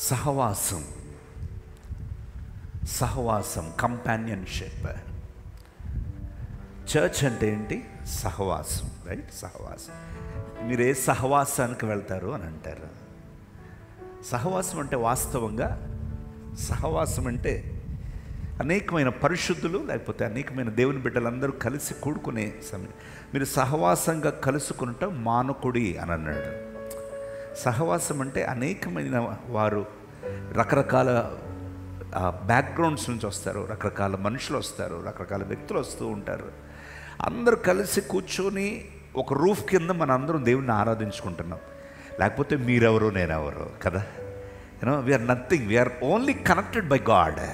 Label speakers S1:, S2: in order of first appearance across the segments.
S1: సహవాసం, సహవాసం, companionship. Church అంటే ఏంటి? సహవాసం, రైట్? సహవాసం. మీరు ఏ సహవాసానికి వెళ్తారు అని అంటారు. సహవాసం అంటే వాస్తవంగా సహవాసం అంటే అనేకమైన పరిశుద్ధులు లేకపోతే అనేకమైన దేవుని బిడ్డలందరూ కలిసి కూడుకునే సమయం. మీరు సహవాసంగా కలుసుకుంటాం మానకుడి అని అన్నాడు. సహవాసం అంటే అనేకమైన వారు రకరకాల బ్యాక్గ్రౌండ్స్ నుంచి వస్తారు, రకరకాల మనుషులు వస్తారు, రకరకాల వ్యక్తులు వస్తూ ఉంటారు. అందరూ కలిసి కూర్చొని ఒక రూఫ్ కింద మన అందరం దేవుణ్ణి ఆరాధించుకుంటున్నాం. లేకపోతే మీరెవరు నేనెవరు కదా. We are nothing, we are only connected by God.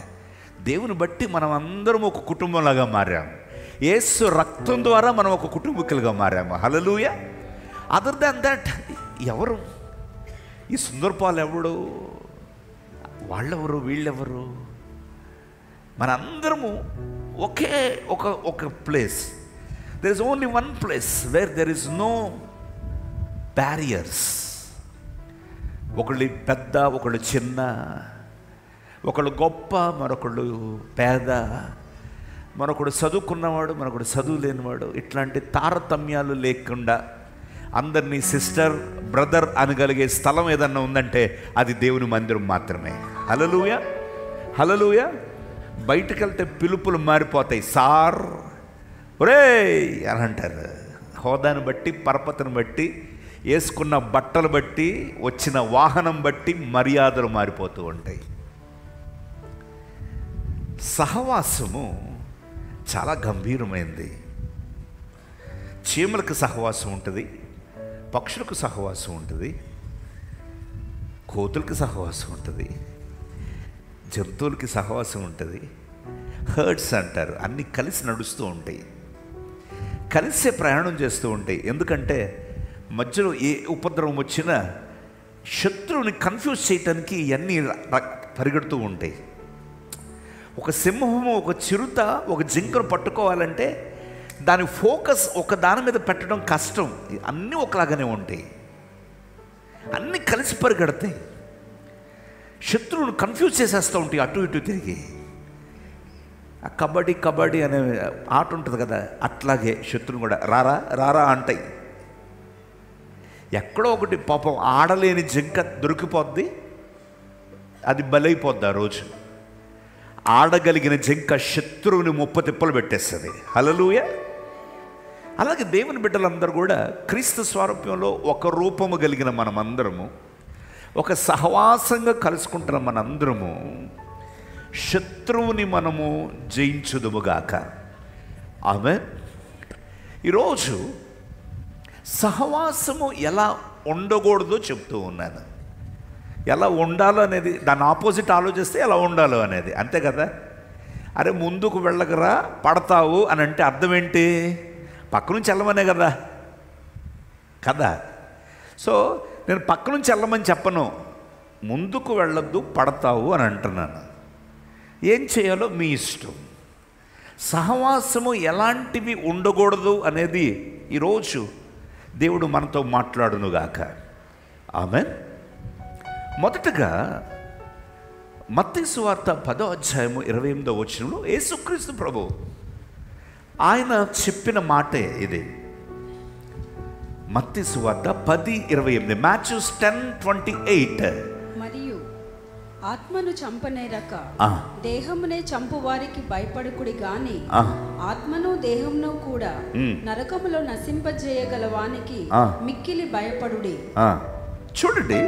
S1: దేవుని బట్టి మనం అందరం ఒక కుటుంబంలాగా మారాము. యేసు రక్తం ద్వారా మనం ఒక కుటుంబీకులుగా మారాము. హల్లెలూయా. అదర్ దాన్ దట్ ఎవరు? ఈ సుందర్పాలు ఎవడు, వాళ్ళెవరు, వీళ్ళెవరు? మనందరము ఒకే ఒక place. There is only one place where there is no barriers. ఒకళ్ళు పెద్ద, ఒకళ్ళు చిన్న, ఒకళ్ళు గొప్ప, మరొకళ్ళు పేద, మరొకడు చదువుకున్నవాడు, మరొకడు చదువు లేనివాడు. ఇట్లాంటి తారతమ్యాలు లేకుండా అందరినీ సిస్టర్, బ్రదర్ అనగలిగే స్థలం ఏదన్నా ఉందంటే అది దేవుని మందిరం మాత్రమే. హల్లెలూయా, హల్లెలూయా. బయటకు వెళ్తే పిలుపులు మారిపోతాయి. సార్, ఒరే అని అంటారు. హోదాను బట్టి, పరపతిని బట్టి, వేసుకున్న బట్టలు బట్టి, వచ్చిన వాహనం బట్టి మర్యాదలు మారిపోతూ ఉంటాయి. సహవాసము చాలా గంభీరమైంది. చీమలకు సహవాసం ఉంటుంది, పక్షులకు సహవాసం ఉంటుంది, కోతులకు సహవాసం ఉంటుంది, జంతువులకి సహవాసం ఉంటుంది. హర్డ్స్ అంటారు. అన్నీ కలిసి నడుస్తూ ఉంటాయి, కలిసే ప్రయాణం చేస్తూ ఉంటాయి. ఎందుకంటే మధ్యలో ఏ ఉపద్రవం వచ్చినా శత్రువుని కన్ఫ్యూజ్ చేయటానికి ఇవన్నీ పరిగెడుతూ ఉంటాయి. ఒక సింహము, ఒక చిరుత, ఒక జింకను పట్టుకోవాలంటే దాని ఫోకస్ ఒక దాని మీద పెట్టడం కష్టం. అన్నీ ఒకలాగానే ఉంటాయి, అన్నీ కలిసి పరిగెడతాయి. శత్రువును కన్ఫ్యూజ్ చేసేస్తూ ఉంటాయి అటు ఇటు తిరిగి. ఆ కబడ్డీ కబడ్డీ అనే ఆట ఉంటుంది కదా, అట్లాగే శత్రువును కూడా రారా రారా అంటాయి. ఎక్కడో ఒకటి పాపం ఆడలేని జింక దొరికిపోద్ది, అది బలైపోద్ది. ఆ రోజు ఆడగలిగిన జింక శత్రువుని ముప్పతిప్పలు పెట్టేస్తుంది. హల్లెలూయా. అలాగే దేవుని బిడ్డలందరూ కూడా క్రీస్తు స్వరూపంలో ఒక రూపము కలిగిన మనమందరము, ఒక సహవాసంగా కలుసుకుంటున్న మనందరము శత్రువుని మనము జయించుదుముగాక. ఆమేన్. ఈరోజు సహవాసము ఎలా ఉండకూడదో చెప్తూ ఉన్నాను. ఎలా ఉండాలో అనేది, దాని ఆపోజిట్ ఆలోచిస్తే ఎలా ఉండాలో అనేది, అంతే కదా. అరే ముందుకు వెళ్ళగరా పడతావు అని అంటే అర్థం ఏంటి? పక్క నుంచి వెళ్ళమనే కదా కదా. సో నేను పక్క నుంచి వెళ్ళమని చెప్పను, ముందుకు వెళ్ళొద్దు పడతావు అని అంటున్నాను. ఏం చేయాలో మీ ఇష్టం. సహవాసము ఎలాంటివి ఉండకూడదు అనేది ఈరోజు దేవుడు మనతో మాట్లాడునుగాక. ఆమేన్. మొదటగా మత్తయి సువార్త 10వ అధ్యాయము 28వ వచనంలో యేసుక్రీస్తు ప్రభు ఆయన చెప్పిన మాటే ఇది. మత్తయి సువార్త 10:28, మాథ్యూస్ 10:28.
S2: మరియు ఆత్మను చంపనేరక దేహమునే చంపు వారికి భయపడుకుడి గాని ఆత్మను దేహమును కూడా నరకములో నశింపజేయగల వానికి మిక్కిలి భయపడుడి.
S1: చూడండి,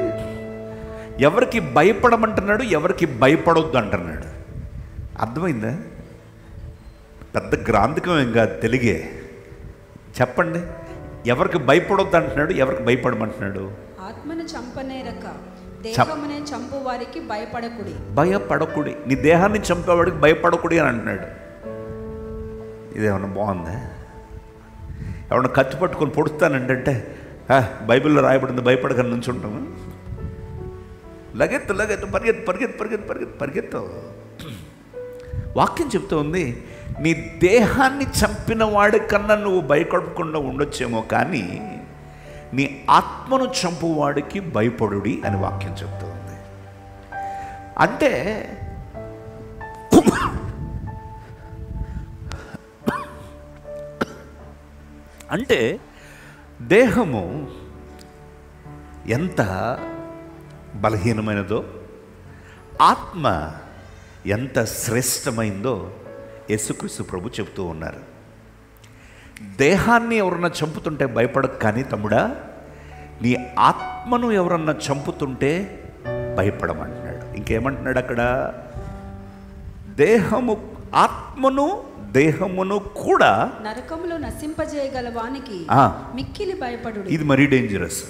S1: ఎవరికి భయపడమంటున్నాడు, ఎవరికి భయపడొద్దు అంటున్నాడు. అర్థమైందా? పెద్ద గ్రాంధికం ఏం కాదు, తెలుగే. చెప్పండి, ఎవరికి భయపడొద్దు అంటున్నాడు, ఎవరికి భయపడమంటున్నాడు?
S2: ఆత్మను చంపనేరక దేహమునే చంపు వారికి భయపడకుడి.
S1: భయపడకుడి, నీ దేహాన్ని చంపేవాడికి భయపడకుడి అని అంటున్నాడు. ఇదేమన్నా బాగుందా? ఎవరన్నా కత్తి పట్టుకొని పొడుస్తానంటే బైబిల్లో రాయబడింది భయపడకని నుంచి ఉంటాము. లగెత్తు లగెత్తు, పరిగెత్తు పరిగెత్తు పరిగెత్తు పరిగెత్తు పరిగెత్తు. వాక్యం చెప్తూ ఉంది, నీ దేహాన్ని చంపిన వాడి కన్నా నువ్వు భయపడకుండా ఉండొచ్చేమో, కానీ నీ ఆత్మను చంపువాడికి భయపడుడి అని వాక్యం చెప్తూ ఉంది. అంటే అంటే దేహము ఎంత బలహీనమైనదో, ఆత్మ ఎంత శ్రేష్టమైందో యేసుక్రీస్తు ప్రభు చెబుతూ ఉన్నారు. దేహాన్ని ఎవరన్నా చంపుతుంటే భయపడకు, కానీ తమ్ముడా నీ ఆత్మను ఎవరన్నా చంపుతుంటే భయపడమంటున్నాడు. ఇంకేమంటున్నాడు అక్కడ? దేహమును కూడా
S2: నరకములో నశింపజేయగల వానికి మిక్కిలి భయపడు.
S1: ఇది మరీ డేంజరస్.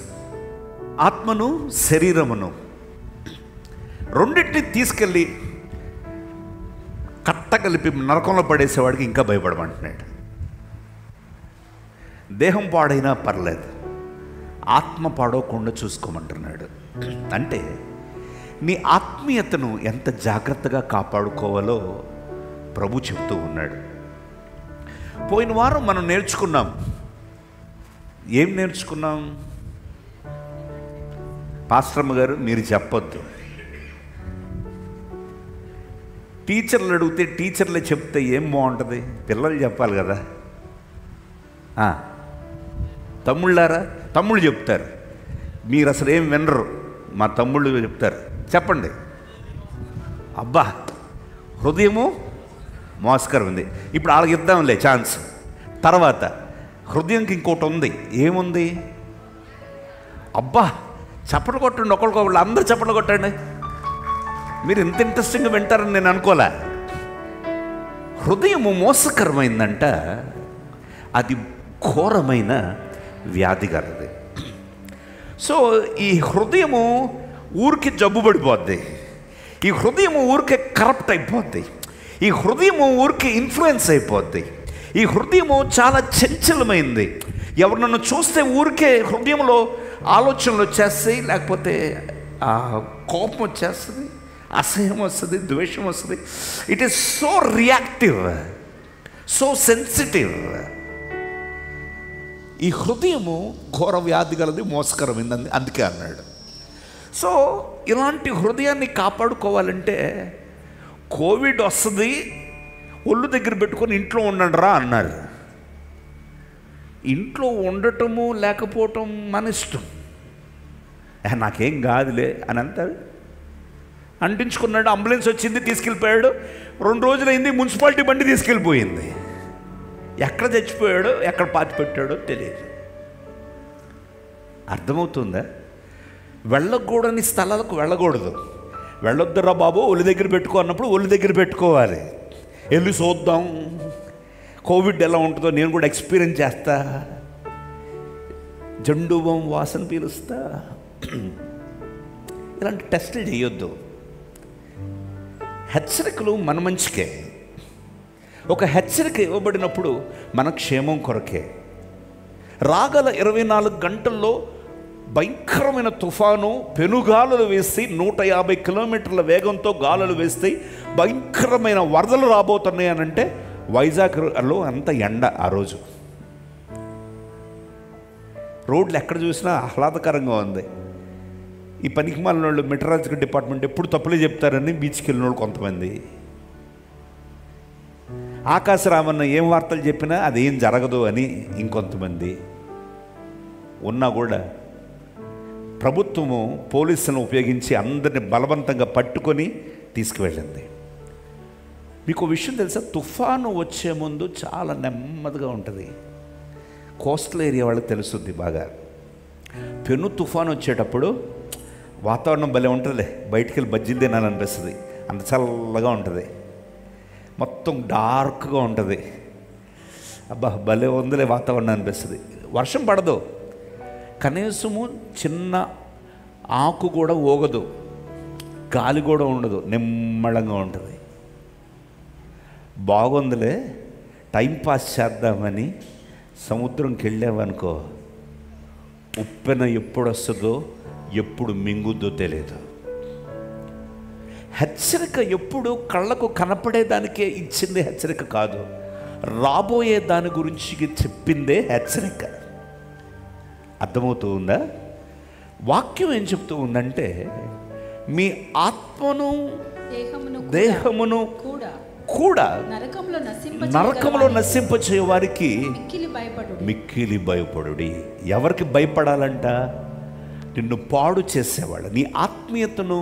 S1: ఆత్మను శరీరమును రెండింటిని తీసుకెళ్ళి కట్టగలిపి నరకంలో పడేసేవాడికి ఇంకా భయపడమంటున్నాడు. దేహం పాడైనా పర్లేదు, ఆత్మ పాడవకుండా చూసుకోమంటున్నాడు. అంటే నీ ఆత్మీయతను ఎంత జాగ్రత్తగా కాపాడుకోవాలో ప్రభు చెప్తూ ఉన్నాడు. పోయిన వారం మనం నేర్చుకున్నాం. ఏం నేర్చుకున్నాం? పాస్టర్మ్మ గారు మీరు చెప్పొద్దు. టీచర్లు అడిగితే టీచర్లే చెప్తే ఏం బాగుంటుంది? పిల్లలు చెప్పాలి కదా. తమ్ముళ్ళారా, తమ్ముళ్ళు చెప్తారు. మీరు అసలు ఏం వినరు, మా తమ్ముళ్ళు చెప్తారు. చెప్పండి. అబ్బా హృదయము మోస్కరం ఉంది. ఇప్పుడు వాళ్ళకి ఇద్దాంలే ఛాన్స్. తర్వాత హృదయంకి ఇంకోటి ఉంది. ఏముంది? అబ్బా చప్పట్లు కొట్టండి, ఒకళ్ళకొకళ్ళు అందరూ చప్పట్లు కొట్టండి. మీరు ఇంత ఇంట్రెస్టింగ్గా వింటారని నేను అనుకోలే. హృదయము మోసకరమైందంట. అది ఘోరమైన వ్యాధి గలది. సో ఈ హృదయము ఊరికి జబ్బు పడిపోద్ది. ఈ హృదయము ఊరికే కరప్ట్ అయిపోద్ది. ఈ హృదయము ఊరికి ఇన్ఫ్లుయెన్స్ అయిపోద్ది. ఈ హృదయము చాలా చంచలమైంది. ఎవరినన్ను చూస్తే ఊరికే హృదయంలో ఆలోచనలు వచ్చేస్తాయి, లేకపోతే కోపం వచ్చేస్తుంది, అసహ్యం వస్తుంది, ద్వేషం వస్తుంది. It is so reactive, so sensitive. ఈ హృదయము ఘోర వ్యాధి గలది, మోసకరమైంది. అందుకే అన్నాడు. సో ఇలాంటి హృదయాన్ని కాపాడుకోవాలంటే కోవిడ్ వస్తుంది, ఒళ్ళు దగ్గర పెట్టుకొని ఇంట్లో ఉండండి రా అన్నారు. ఇంట్లో ఉండటము లేకపోవటం మన ఇష్టం. నాకేం కాదులే అని అంటారు. అంటించుకున్నాడు, అంబులెన్స్ వచ్చింది, తీసుకెళ్ళిపోయాడు. 2 రోజులైంది, మున్సిపాలిటీ బండి తీసుకెళ్ళిపోయింది. ఎక్కడ చచ్చిపోయాడో ఎక్కడ పాతి పెట్టాడో తెలియదు. అర్థమవుతుందా? వెళ్ళకూడని స్థలాలకు వెళ్ళకూడదు. వెళ్ళొద్దురా బాబు, ఒళ్ళు దగ్గర పెట్టుకో అన్నప్పుడు ఒళ్ళు దగ్గర పెట్టుకోవాలి. వెళ్ళి చూద్దాం కోవిడ్ ఎలా ఉంటుందో, నేను కూడా ఎక్స్పీరియన్స్ చేస్తా, జండువం వాసన పీలుస్తా. ఇలాంటి టెస్టులు చేయొద్దు. హెచ్చరికలు మన మంచికే. ఒక హెచ్చరిక ఇవ్వబడినప్పుడు మన క్షేమం కొరకే. రాగల 24 గంటల్లో భయంకరమైన తుఫాను, పెనుగాలులు వేసి 150 కిలోమీటర్ల వేగంతో గాలులు వేస్తే భయంకరమైన వరదలు రాబోతున్నాయి అని అంటే వైజాగ్లో అంత ఎండ. ఆ రోజు రోడ్లు ఎక్కడ చూసినా ఆహ్లాదకరంగా ఉంది. ఈ పనికి మాలిన వాళ్ళు మెట్రాలజికల్ డిపార్ట్మెంట్ ఎప్పుడు తప్పులే చెప్తారని బీచ్కి వెళ్ళిన వాళ్ళు కొంతమంది. ఆకాశరామన్న ఏం వార్తలు చెప్పినా అదేం జరగదు అని ఇంకొంతమంది. ఉన్నా కూడా ప్రభుత్వము పోలీసులను ఉపయోగించి అందరిని బలవంతంగా పట్టుకొని తీసుకువెళ్ళింది. మీకు విషయం తెలుసా? తుఫాను వచ్చే ముందు చాలా నెమ్మదిగా ఉంటుంది. కోస్టల్ ఏరియా వాళ్ళకి తెలుస్తుంది బాగా. పెను తుఫాను వచ్చేటప్పుడు వాతావరణం భలే ఉంటుందిలే, బయటికి వెళ్ళి బజ్జీలు తినాలనిపిస్తుంది. అంత చల్లగా ఉంటుంది, మొత్తం డార్క్గా ఉంటుంది. అబ్బా భలే ఉందిలే వాతావరణం అనిపిస్తుంది. వర్షం పడదు, కనీసము చిన్న ఆకు కూడా ఊగదు, గాలి కూడా ఉండదు, నిమ్మళంగా ఉంటుంది. బాగుందిలే టైంపాస్ చేద్దామని సముద్రంకి వెళ్ళామనుకో, ఉప్పెన ఎప్పుడు వస్తుందో ఎప్పుడు మింగుద్దో తెలియదు. హెచ్చరిక ఎప్పుడు కళ్ళకు కనపడేదానికే ఇచ్చింది హెచ్చరిక కాదు, రాబోయే దాని గురించి చెప్పిందే హెచ్చరిక. అర్థమవుతూ ఉందా? వాక్యం ఏం చెప్తూ ఉందంటే మీ ఆత్మను
S2: దేహమును
S1: కూడా
S2: నరకములో
S1: నశింపచే వారికి
S2: మిక్కిలి
S1: భయపడుడి. ఎవరికి భయపడాలంట? నిన్ను పాడు చేసేవాళ్ళు, నీ ఆత్మీయతను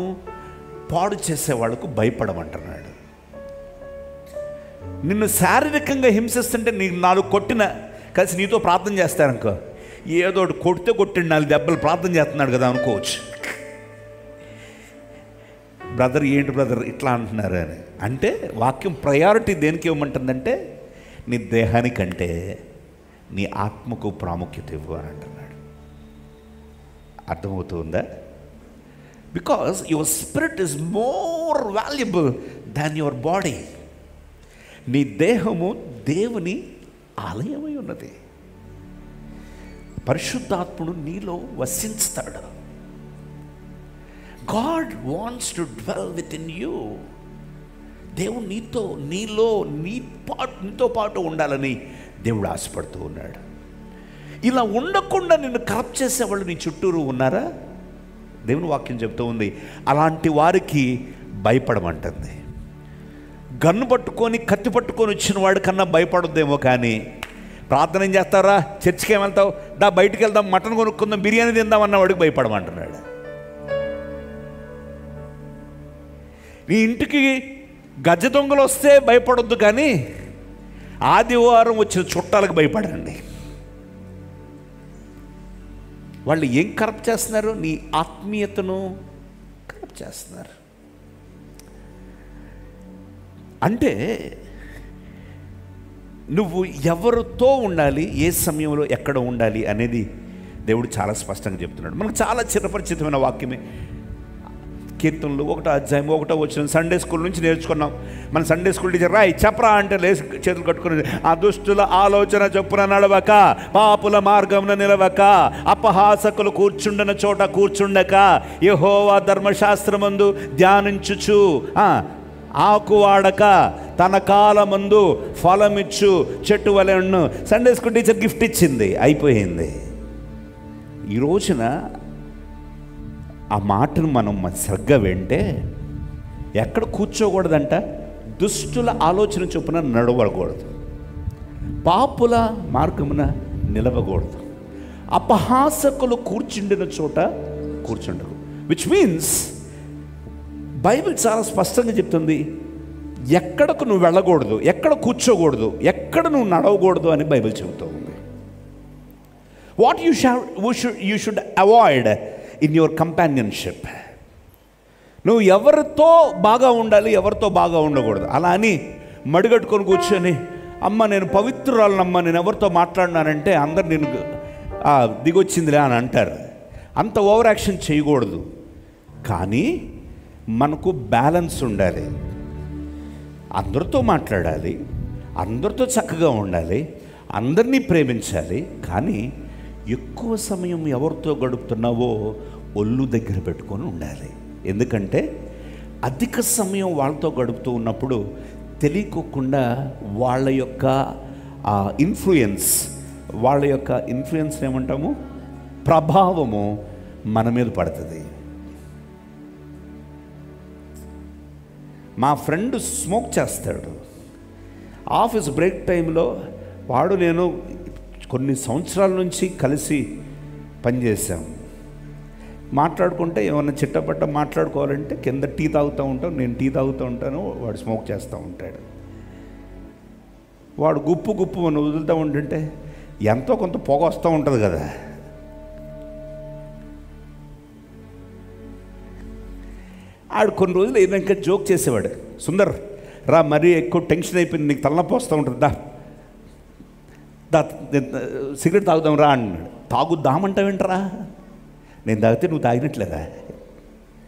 S1: పాడు చేసేవాళ్ళకు భయపడమంటున్నాడు. నిన్ను శారీరకంగా హింసిస్తుంటే నీకు 4 కొట్టిన కలిసి నీతో ప్రార్థన చేస్తారనుకో, ఏదో ఒకటి కొట్టిండు 4 దెబ్బలు ప్రార్థన చేస్తున్నాడు కదా అనుకోవచ్చు. బ్రదర్ ఏంటి బ్రదర్ ఇట్లా అంటున్నారు అని అంటే, వాక్యం ప్రయారిటీ దేనికి ఇవ్వమంటుందంటే నీ దేహానికంటే నీ ఆత్మకు ప్రాముఖ్యత ఇవ్వు అని అంటున్నాడు. అర్థమవుతుందా? Because your spirit is more valuable than your body. నీ దేహము దేవుని ఆలయమై ఉన్నది. పరిశుద్ధాత్ముడు నీలో వసించుతాడు. God wants to dwell with in you. దేవుడు నీతో పాటు ఉండాలని దేవుడు ఆశపడుతూ ఉన్నాడు. ఇలా ఉండకుండా నిన్ను కరప్ట్ చేసేవాళ్ళు నీ చుట్టూరు ఉన్నారా? దేవుని వాక్యం చెప్తూ ఉంది, అలాంటి వారికి భయపడమంటుంది. గన్ను పట్టుకొని కత్తి పట్టుకొని వచ్చిన వాడి కన్నా భయపడొద్దేమో, కానీ ప్రార్థన ఏం చేస్తారా, చర్చికి ఏమెళ్తావు, దా బయటికి వెళ్దాం, మటన్ కొనుక్కుందాం, బిర్యానీ తిందాం అన్న వాడికి భయపడమంటున్నాడు. నీ ఇంటికి గజ దొంగలు వస్తే భయపడొద్దు, కానీ ఆదివారం వచ్చిన చుట్టాలకు భయపడండి. వాళ్ళు ఏం కరప్ట్ చేస్తున్నారు? నీ ఆత్మీయతను కరప్ట్ చేస్తున్నారు. అంటే నువ్వు ఎవరితో ఉండాలి, ఏ సమయంలో ఎక్కడ ఉండాలి అనేది దేవుడు చాలా స్పష్టంగా చెప్తున్నాడు. మనకు చాలా చిరపరిచితమైన వాక్యమే. కీర్తనలు 1వ అధ్యాయం 1వ వచనం సండే స్కూల్ నుంచి నేర్చుకున్నాం. మన సండే స్కూల్ టీచర్ రాయ్ చెప్పరా అంటే లేచి చేతులు కట్టుకుని, ఆ దుష్టుల ఆలోచన చొప్పున నడవక, పాపుల మార్గమున నిలవక, అపహాసకులు కూర్చుండన చోట కూర్చుండక, యెహోవా ధర్మశాస్త్రమందు ధ్యానించుచు, ఆకు వాడక తన కాలమందు ఫలమిచ్చు చెట్టు వలె ఉండు. సండే స్కూల్ టీచర్ గిఫ్ట్ ఇచ్చింది, అయిపోయింది. ఈ రోజున ఆ మాటను మనం సరిగ్గా వింటే ఎక్కడ కూర్చోకూడదంట? దుష్టుల ఆలోచన చొప్పున నడవకూడదు, పాపుల మార్గమున నిలవకూడదు, అపహాసకులు కూర్చుండిన చోట కూర్చుండకు. విచ్ మీన్స్ బైబిల్ చాలా స్పష్టంగా చెప్తుంది, ఎక్కడకు నువ్వు వెళ్ళకూడదు, ఎక్కడ కూర్చోకూడదు, ఎక్కడ నువ్వు నడవకూడదు అని బైబిల్ చెబుతూ ఉంది. What you should avoid in your companionship. నువ్వు ఎవరితో బాగా ఉండాలి, ఎవరితో బాగా ఉండకూడదు. అలా అని మడిగట్టుకొని కూర్చొని, అమ్మ నేను పవిత్రురాలనమ్మ, నేను ఎవరితో మాట్లాడినానంటే అందరు నేను దిగొచ్చిందిలే అని అంటారు. అంత ఓవర్ యాక్షన్ చేయకూడదు. కానీ మనకు బ్యాలెన్స్ ఉండాలి. అందరితో మాట్లాడాలి, అందరితో చక్కగా ఉండాలి, అందరినీ ప్రేమించాలి. కానీ ఎక్కువ సమయం ఎవరితో గడుపుతున్నావో ఒళ్ళు దగ్గర పెట్టుకొని ఉండాలి. ఎందుకంటే అధిక సమయం వాళ్ళతో గడుపుతూ ఉన్నప్పుడు తెలియకోకుండా వాళ్ళ యొక్క ఇన్ఫ్లుయెన్స్ ఏమంటాము, ప్రభావము మన మీద పడుతుంది. మా ఫ్రెండ్ స్మోక్ చేస్తాడు. ఆఫీస్ బ్రేక్ టైంలో వాడు నేను కొన్ని సంవత్సరాల నుంచి కలిసి పనిచేసాం. మాట్లాడుకుంటే ఏమన్నా చిట్టపట్ట మాట్లాడుకోవాలంటే కింద టీ తాగుతూ ఉంటాం, నేను టీ తాగుతూ ఉంటాను, వాడు స్మోక్ చేస్తూ ఉంటాడు. వాడు గుప్పు అని వదులుతూ ఉంటుంటే ఎంతో కొంత పొగ వస్తూ ఉంటుంది కదా. ఆడు కొన్ని రోజులు ఏదైనా జోక్ చేసేవాడు, సుందర్ రా మరీ ఎక్కువ టెన్షన్ అయిపోయింది, నీకు తలనొప్పి వస్తూ ఉంటుంది, దా సిగరెట్ తాగుదాం రా అన్నాడు. తాగుద్దామంటావేంటరా? నేను తాగితే నువ్వు తాగినట్లేదా?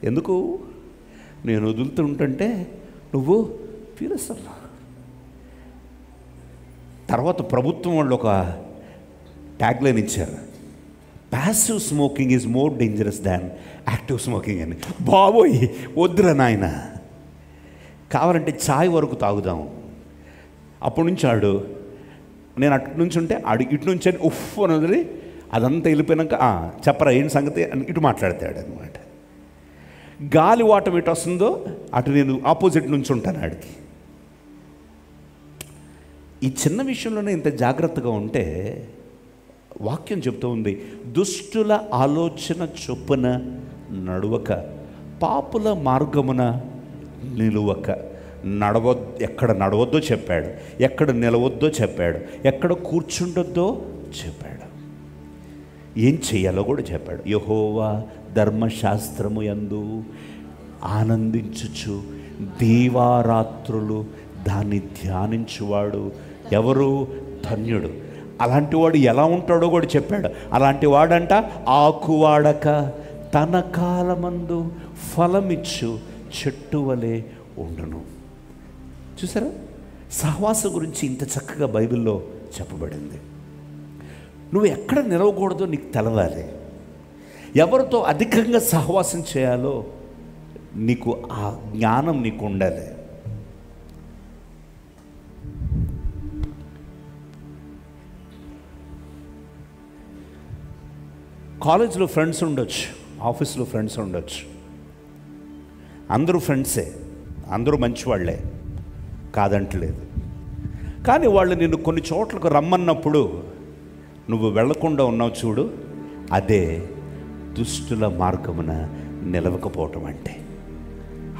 S1: ఎందుకు? నేను వదులుతూ ఉంటుంటే నువ్వు పీలుస్తావు. తర్వాత ప్రభుత్వం వాళ్ళు ఒక ట్యాగ్లైన్ ఇచ్చారు, passive smoking is more dangerous than active smoking అని. బాబోయ్ వద్దురా నాయన, కావాలంటే ఛాయ్ వరకు తాగుదాం. అప్పటి నుంచి ఆడు, నేను అటు నుంచి ఉంటే ఆడు ఇటు నుంచి అని ఉఫ్ అని వదిలి అదంతా వెళ్ళిపోయినాక చెప్పరా ఏం సంగతి అని ఇటు మాట్లాడతాడు అనమాట.
S3: గాలి వాటం ఎటు వస్తుందో అటు నేను ఆపోజిట్ నుంచి ఉంటాను ఆడికి. ఈ చిన్న విషయంలోనే ఇంత జాగ్రత్తగా ఉంటే వాక్యం చెప్తూ ఉంది, దుష్టుల ఆలోచన చొప్పున నడవక పాపుల మార్గమున నిలువక. ఎక్కడ నడవద్దో చెప్పాడు, ఎక్కడ నిలవద్దో చెప్పాడు, ఎక్కడ కూర్చుండొద్దో చెప్పాడు, ఏం చెయ్యాలో కూడా చెప్పాడు. యెహోవా ధర్మశాస్త్రము యందు ఆనందించుచు దీవారాత్రులు దాన్ని ధ్యానించువాడు ఎవరు? ధన్యుడు. అలాంటి వాడు ఎలా ఉంటాడో కూడా చెప్పాడు. అలాంటి వాడంట ఆకువాడక తన కాలమందు ఫలమిచ్చు చెట్టు వలె ఉండును. చూసారా, సహవాసం గురించి ఇంత చక్కగా బైబిల్లో చెప్పబడింది. నువ్వు ఎక్కడ నిలవకూడదో నీకు తెలవాలి. ఎవరితో అధికంగా సహవాసం చేయాలో నీకు ఆ జ్ఞానం నీకు ఉండాలి. కాలేజ్లో ఫ్రెండ్స్ ఉండొచ్చు, ఆఫీస్లో ఫ్రెండ్స్ ఉండొచ్చు, అందరూ ఫ్రెండ్సే, అందరూ మంచివాళ్లే, కాదంటలేదు. కానీ వాళ్ళు నిన్ను కొన్ని చోట్లకు రమ్మన్నప్పుడు నువ్వు వెళ్లకుండా ఉన్నావు చూడు, అదే దుష్టుల మార్గమున నిలవకపోవటం అంటే.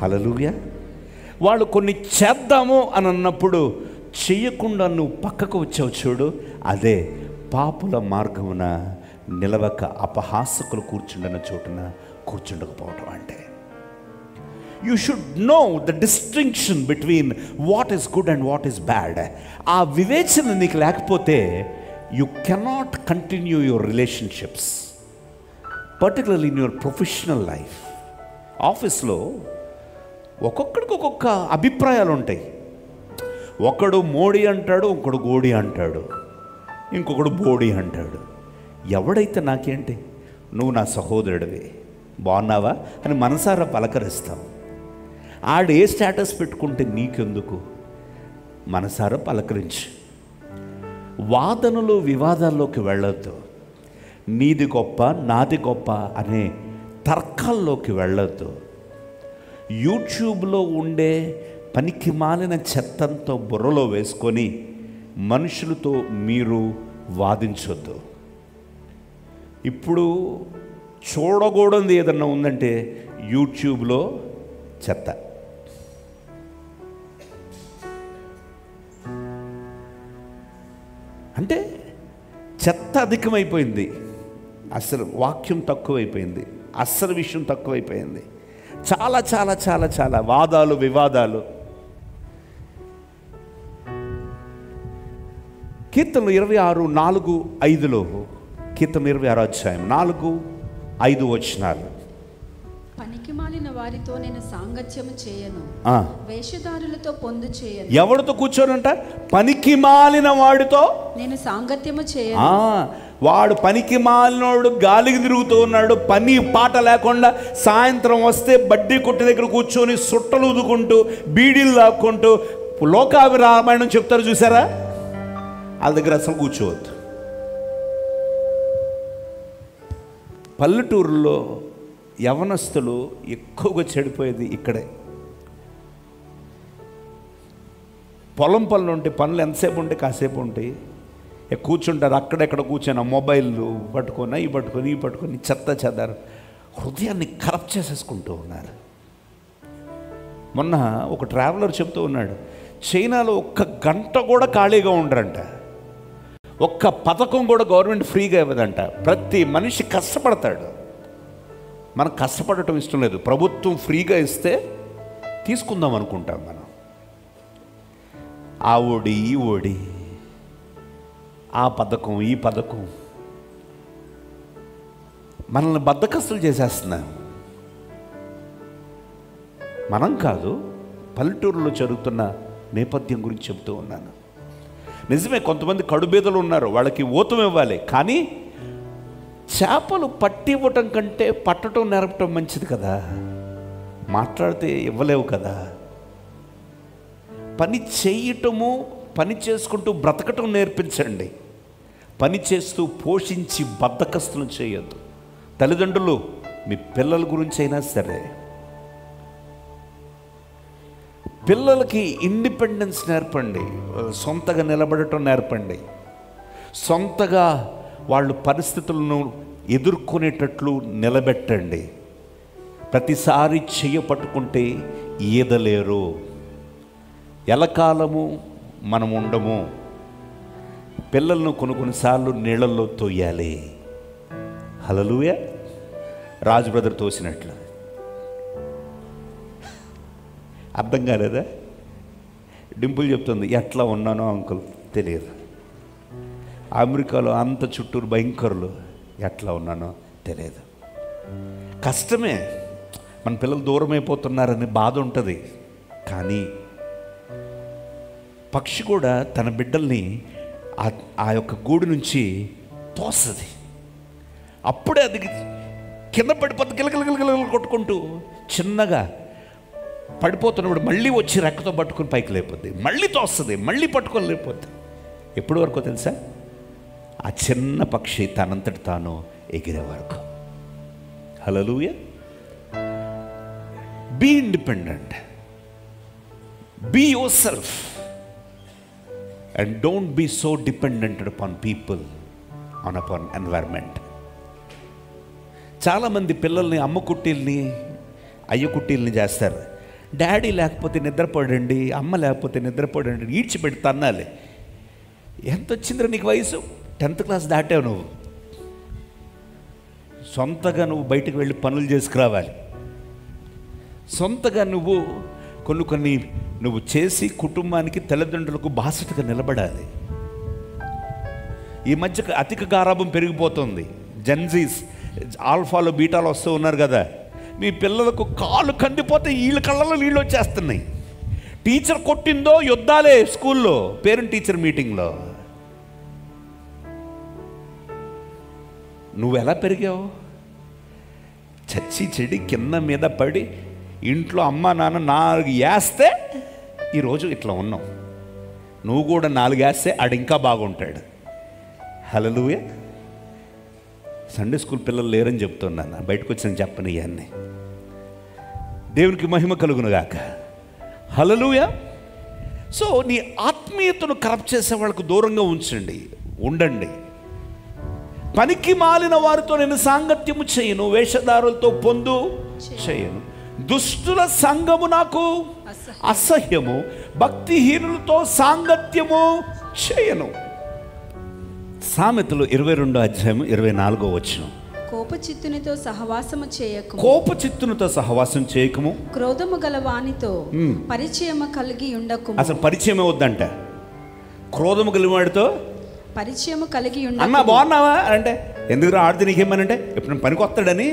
S3: హల్లెలూయా. వాళ్ళు కొన్ని చేద్దాము అని అన్నప్పుడు చెయ్యకుండా నువ్వు పక్కకు వచ్చావు చూడు, అదే పాపుల మార్గమున నిలవక అపహాసకులు కూర్చుండన చోటున కూర్చుండకపోవటం అంటే. You should know the distinction between what is good and what is bad. ఆ వివేచన నీకు లేకపోతే you cannot continue your relationships, particularly in your professional life. ఆఫీస్లో ఒక్కొక్కడికి ఒక్కొక్క అభిప్రాయాలు ఉంటాయి. ఒకడు మోడీ అంటాడు, ఒకడు గోడి అంటాడు, ఇంకొకడు బోడి అంటాడు. ఎవడైతే నాకేంటి, నువ్వు నా సహోదరుడివి, బాగున్నావా అని మనసారా పలకరిస్తావు. ఆడు ఏ స్టేటస్ పెట్టుకుంటే నీకెందుకు, మనసారా పలకరించు. వాదనలు వివాదాల్లోకి వెళ్ళొద్దు. నీది గొప్ప నాది గొప్ప అనే తర్కాల్లోకి వెళ్ళొద్దు. యూట్యూబ్లో ఉండే పనికి మాలిన చెత్తంతో బుర్రలో వేసుకొని మనుషులతో మీరు వాదించొద్దు. ఇప్పుడు చూడకూడదు ఏదన్నా ఉందంటే యూట్యూబ్లో చెత్త. అంటే చెత్త అధికమైపోయింది, అసలు వాక్యం తక్కువైపోయింది, అసలు విషయం తక్కువైపోయింది. చాలా చాలా చాలా చాలా వాదాలు వివాదాలు. కీర్తనలు 26:4-5లో, కీర్తన 26 అధ్యాయం 4-5 వచనాలు.
S2: పనికిమాలిన వారితో నేను సాంగత్యము చేయను, వేషధారులతో పొందు చేయను.
S3: ఎవరితో కూర్చోనంట? పనికి మాలిన వాడితో
S2: నేను సాంగత్యము చేయను.
S3: వాడు పనికి మాలినోడు, గాలికి తిరుగుతూ ఉన్నాడు, పని పాట లేకుండా సాయంత్రం వస్తే బడ్డీ కొట్టు దగ్గర కూర్చొని సుట్టలు ఊదుకుంటూ బీడీలు లాక్కుంటూ లోకాభిరామాయణం చెప్తారు చూసారా, వాళ్ళ దగ్గర అసలు కూర్చోవద్దు. పల్లెటూరులో యవనస్తులు ఎక్కువగా చెడిపోయేది ఇక్కడే. పొలం పనులు ఉంటాయి, పనులు ఎంతసేపు ఉంటాయి, కాసేపు ఉంటాయి, కూర్చుంటారు. అక్కడెక్కడ కూర్చొని మొబైల్లు పట్టుకొని ఇవి పట్టుకొని ఇవి పట్టుకొని చెత్త చెదారు, హృదయాన్ని కరప్ట్ చేసేసుకుంటూ ఉన్నారు. మొన్న ఒక ట్రావెలర్ చెప్తూ ఉన్నాడు, చైనాలో 1 గంట కూడా ఖాళీగా ఉండరంట, 1 పథకం కూడా గవర్నమెంట్ ఫ్రీగా ఇవ్వదంట. ప్రతి మనిషి కష్టపడతాడు. మనకు కష్టపడటం ఇష్టం లేదు, ప్రభుత్వం ఫ్రీగా ఇస్తే తీసుకుందాం అనుకుంటాం మనం. ఆ ఓడి ఈ ఓడి, ఆ పథకం ఈ పథకం, మనల్ని బద్ధకస్తులు చేసేస్తున్నాం. మనం కాదు, పల్లెటూరులో జరుగుతున్న నేపథ్యం గురించి చెబుతూ ఉన్నాను. నిజమే, కొంతమంది కడుబేదలు ఉన్నారు, వాళ్ళకి ఊతం ఇవ్వాలి. కానీ చేపలు పట్టి ఇవ్వటం కంటే పట్టడం నేర్పటం మంచిది కదా. మాట్లాడితే ఇవ్వలేవు కదా. పని చేయటము, పని చేసుకుంటూ బ్రతకటం నేర్పించండి. పని చేస్తూ పోషించి బద్ధకస్తులు చేయొద్దు. తల్లిదండ్రులు మీ పిల్లల గురించి అయినా సరే పిల్లలకి ఇండిపెండెన్స్ నేర్పండి, సొంతగా నిలబడటం నేర్పండి, సొంతగా వాళ్ళు పరిస్థితులను ఎదుర్కొనేటట్లు నిలబెట్టండి. ప్రతిసారి చెయ్య పట్టుకుంటే ఈదలేరు. ఎలకాలము మనం ఉండము. పిల్లలను కొన్నిసార్లు నీళ్ళల్లో తోయాలి. హల్లెలూయా. రాజు బ్రదర్ తోసినట్లు. అర్థం కాలేదా? డింపుల్ చెప్తుంది, ఎట్లా ఉన్నానో అంకుల్ తెలియదు. అమెరికాలో అంత చుట్టూరు భయంకరులు, ఎట్లా ఉన్నానో తెలియదు. కష్టమే, మన పిల్లలు దూరం అయిపోతున్నారని బాధ ఉంటుంది. కానీ పక్షి కూడా తన బిడ్డల్ని ఆ యొక్క గూడు నుంచి తోస్తుంది. అప్పుడే అది కింద పడిపోతుంది, గిలగిలగిలగిల కొట్టుకుంటూ చిన్నగా పడిపోతున్నప్పుడు మళ్ళీ వచ్చి రెక్కతో పట్టుకొని పైకి లేకపోద్ది, మళ్ళీ తోస్తుంది, మళ్ళీ పట్టుకొని లేకపోద్ది. ఎప్పటి వరకు తెలుసా? ఆ చిన్న పక్షి తనంతటి తాను ఎగిరే వరకు. Hallelujah. Be independent, be your self and don't be so dependent upon people on upon environment. చాలామంది పిల్లల్ని అమ్మ కుట్టీల్ని అయ్య కుట్టీల్ని చేస్తారు. డాడీ లేకపోతే నిద్రపోడండి, అమ్మ లేకపోతే నిద్రపోడండి, ఈడ్చిపెట్టి తన్నాలి. ఎంత వచ్చిందిరా నీకు వయసు? 10th క్లాస్ దాటావు నువ్వు. సొంతగా నువ్వు బయటకు వెళ్ళి పనులు చేసుకురావాలి. సొంతగా నువ్వు కొన్ని నువ్వు చేసి కుటుంబానికి తల్లిదండ్రులకు బాసటగా నిలబడాలి. ఈ మధ్య అధిక గారాభం పెరిగిపోతుంది. జెన్జీస్ ఆల్ఫాలో బీటాలో వస్తూ ఉన్నారు కదా. మీ పిల్లలకు కాళ్ళు కందిపోతే వీళ్ళ కళ్ళలో నీళ్ళు వచ్చేస్తున్నాయి. టీచర్ కొట్టిందో యుద్ధాలే స్కూల్లో, పేరెంట్ టీచర్ మీటింగ్లో. నువ్వు ఎలా పెరిగావు? చచ్చి చెడి కింద మీద పడి ఇంట్లో అమ్మ నాన్న 4 వేస్తే ఈరోజు ఇట్లా ఉన్నావు. నువ్వు కూడా 4 వేస్తే ఆడు ఇంకా బాగుంటాడు. హల్లెలూయా. సండే స్కూల్ పిల్లలు లేరని చెప్తున్నాను, బయటకు వచ్చిన చెప్పను ఇవన్నీ. దేవునికి మహిమ కలుగునుగాక. హల్లెలూయా. సో నీ ఆత్మీయతను కరప్ట్ చేసే వాళ్ళకు దూరంగా ఉండండి. పనికి మాలిన వారితో నేను సాంగత్యము చేయను, వేషధారులతో పొందు చేయను, దుష్టుల సంఘము నాకు అసహ్యము, భక్తిహీనులతో సాంగత్యము చేయను. సామెతలు 22వ అధ్యాయం 24వ వచనం.
S2: కోపచిత్తునితో సహవాసము చేయకుము,
S3: కోపచిత్తునితో సహవాసం చేయకము,
S2: క్రోధము గల వానితో పరిచయము కలిగి ఉండకుము.
S3: అసలు పరిచయమే వద్దంట. క్రోధము గల వాడితో
S2: పరిచయము కలిగి
S3: అన్న
S2: ఉండకుము.
S3: బాగున్నావా అంటే, ఎందుకు ఆడితే నీకేమనంటే ఎప్పుడు పనికి వస్తాడని.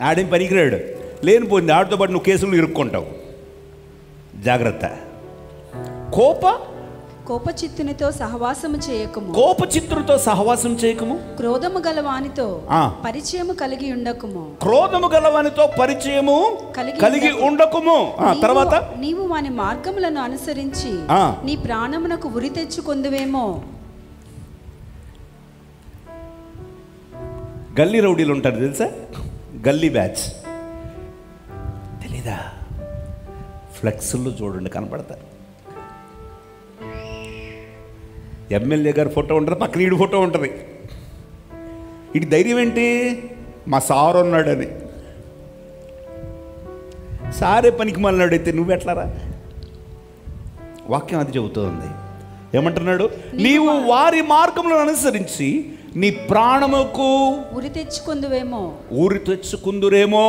S3: ఆడేం పనికిరాడు, లేనిపోయింది. ఆడితో పాటు నువ్వు కేసులు ఇరుక్కుంటావు. జాగ్రత్త.
S2: కోపచిత్తునితో సహవాసము చేయకము,
S3: కోపచిత్తునితో సహవాసం చేయకము,
S2: క్రోధము గల వానితో పరిచయము కలిగి ఉండకుము.
S3: క్రోధము గలవానితో పరిచయము కలిగి ఉండకుము. తర్వాత
S2: నీవు వాని మార్గములను అనుసరించి నీ ప్రాణమునకు ఉరి తెచ్చుకొందువేమో.
S3: గల్లీ రౌడీలు ఉంటారు తెలుసా? గల్లీ బ్యాచ్ తెలీదా? ఫ్లెక్స్లో చూడండి, కనపడతారు. ఎమ్మెల్యే గారి ఫోటో ఉంటుంది, పక్కన ఈడు ఫోటో ఉంటుంది. ఇటు ధైర్యం ఏంటి? మా సారు ఉన్నాడని. సారే పనికి మళ్ళాడైతే నువ్వెట్లారా? వాక్యం అది చెబుతోంది. ఏమంటున్నాడు? నీవు వారి మార్గములను అనుసరించి నీ ప్రాణముకు
S2: ఉరి తెచ్చుకుందురేమో.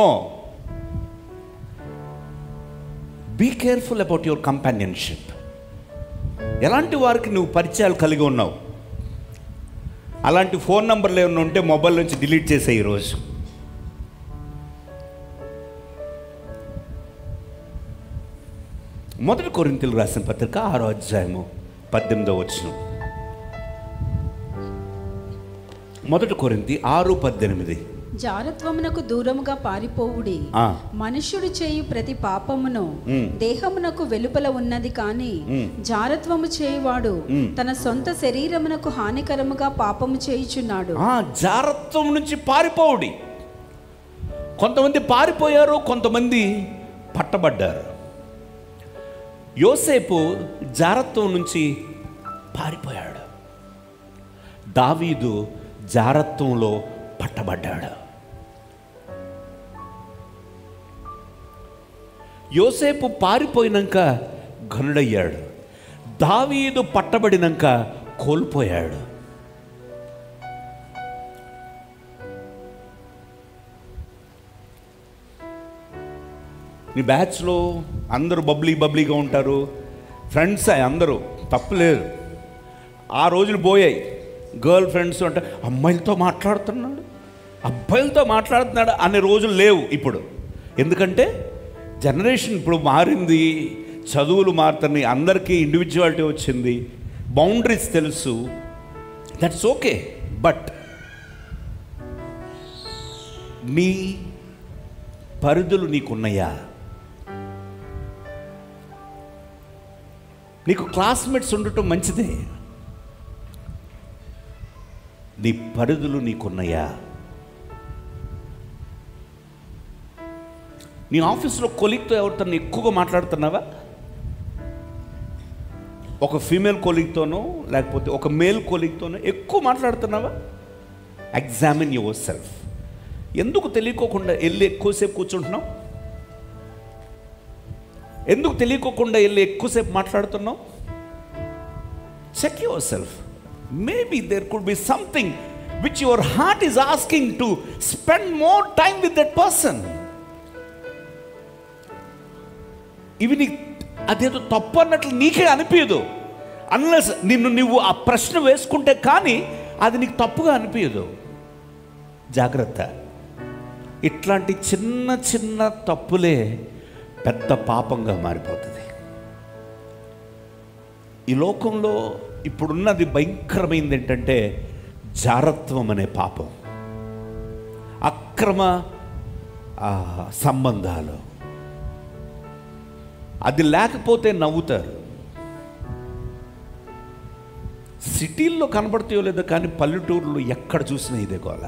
S3: Be careful about your companionship. ఎలాంటి వారికి నువ్వు పరిచయాలు కలిగి ఉన్నావు? అలాంటి ఫోన్ నంబర్లు ఏమైనా ఉంటే మొబైల్ నుంచి డిలీట్ చేసే ఈరోజు. మొదటి కొరింథీయులకు రాసిన పత్రిక 6వ అధ్యాయము 18వ వచనం. మొదటి కొరింథీ 6:18.
S2: జారత్వమునకు దూరముగా పారిపోవుడి. మనుష్యుడు చేయు ప్రతి పాపమును దేహమునకు వెలుపల ఉన్నది, కానీ జారత్వము చేయువాడు తన సొంత శరీరమునకు హానికరముగా పాపము చేయుచున్నాడు.
S3: జారత్వం నుంచి పారిపోవుడి. కొంతమంది పారిపోయారు, కొంతమంది పట్టబడ్డారు. యోసేపు జారత్వం నుంచి పారిపోయాడు. దావీదు జారత్వంలో పట్టబడ్డాడు. యోసేపు పారిపోయినాక ఘనుడయ్యాడు. దావీదు పట్టబడినాక కోల్పోయాడు. నీ బ్యాచ్లో అందరూ బబ్లీగా ఉంటారు, ఫ్రెండ్స్ అందరూ, తప్పులేదు. ఆ రోజులు పోయాయి. గర్ల్ ఫ్రెండ్స్ అంటే అమ్మాయిలతో మాట్లాడుతున్నాడు, అబ్బాయిలతో మాట్లాడుతున్నాడు అనే రోజులు లేవు ఇప్పుడు. ఎందుకంటే జనరేషన్ ఇప్పుడు మారింది, చదువులు మారుతున్నాయి, అందరికీ ఇండివిజువాలిటీ వచ్చింది, బౌండరీస్ తెలుసు. That's okay. బట్ నీ పరిధులు నీకున్నాయా? నీకు క్లాస్మేట్స్ ఉండటం మంచిదే, నీ పరిధులు నీకున్నాయా? నీ ఆఫీస్లో కొలీగ్తో ఎవరితో ఎక్కువగా మాట్లాడుతున్నావా? ఒక ఫీమేల్ కొలీగ్తోనో లేకపోతే ఒక మేల్ కొలీగ్తోనో ఎక్కువ మాట్లాడుతున్నావా? Examine your self. ఎందుకు తెలియకోకుండా వెళ్ళి ఎక్కువసేపు కూర్చుంటున్నావు? ఎందుకు తెలియకోకుండా వెళ్ళి ఎక్కువసేపు మాట్లాడుతున్నావు? Check yourself. Maybe there could be something which your heart is asking to spend more time with that person. ఇవి నీ అదేదో తప్పు అన్నట్లు నీకే అనిపించదు, అన్లెస్ నువ్వు ఆ ప్రశ్న వేసుకుంటే కానీ అది నీకు తప్పుగా అనిపించదు. జాగ్రత్త. ఇట్లాంటి చిన్న చిన్న తప్పులే పెద్ద పాపంగా మారిపోతుంది. ఈ లోకంలో ఇప్పుడున్నది భయంకరమైంది ఏంటంటే జారత్వం అనే పాపం, అక్రమ సంబంధాలు. అది లేకపోతే నవ్వుతారు. సిటీల్లో కనబడతాయో లేదో కానీ పల్లెటూరులో ఎక్కడ చూసినా ఇదే గోల.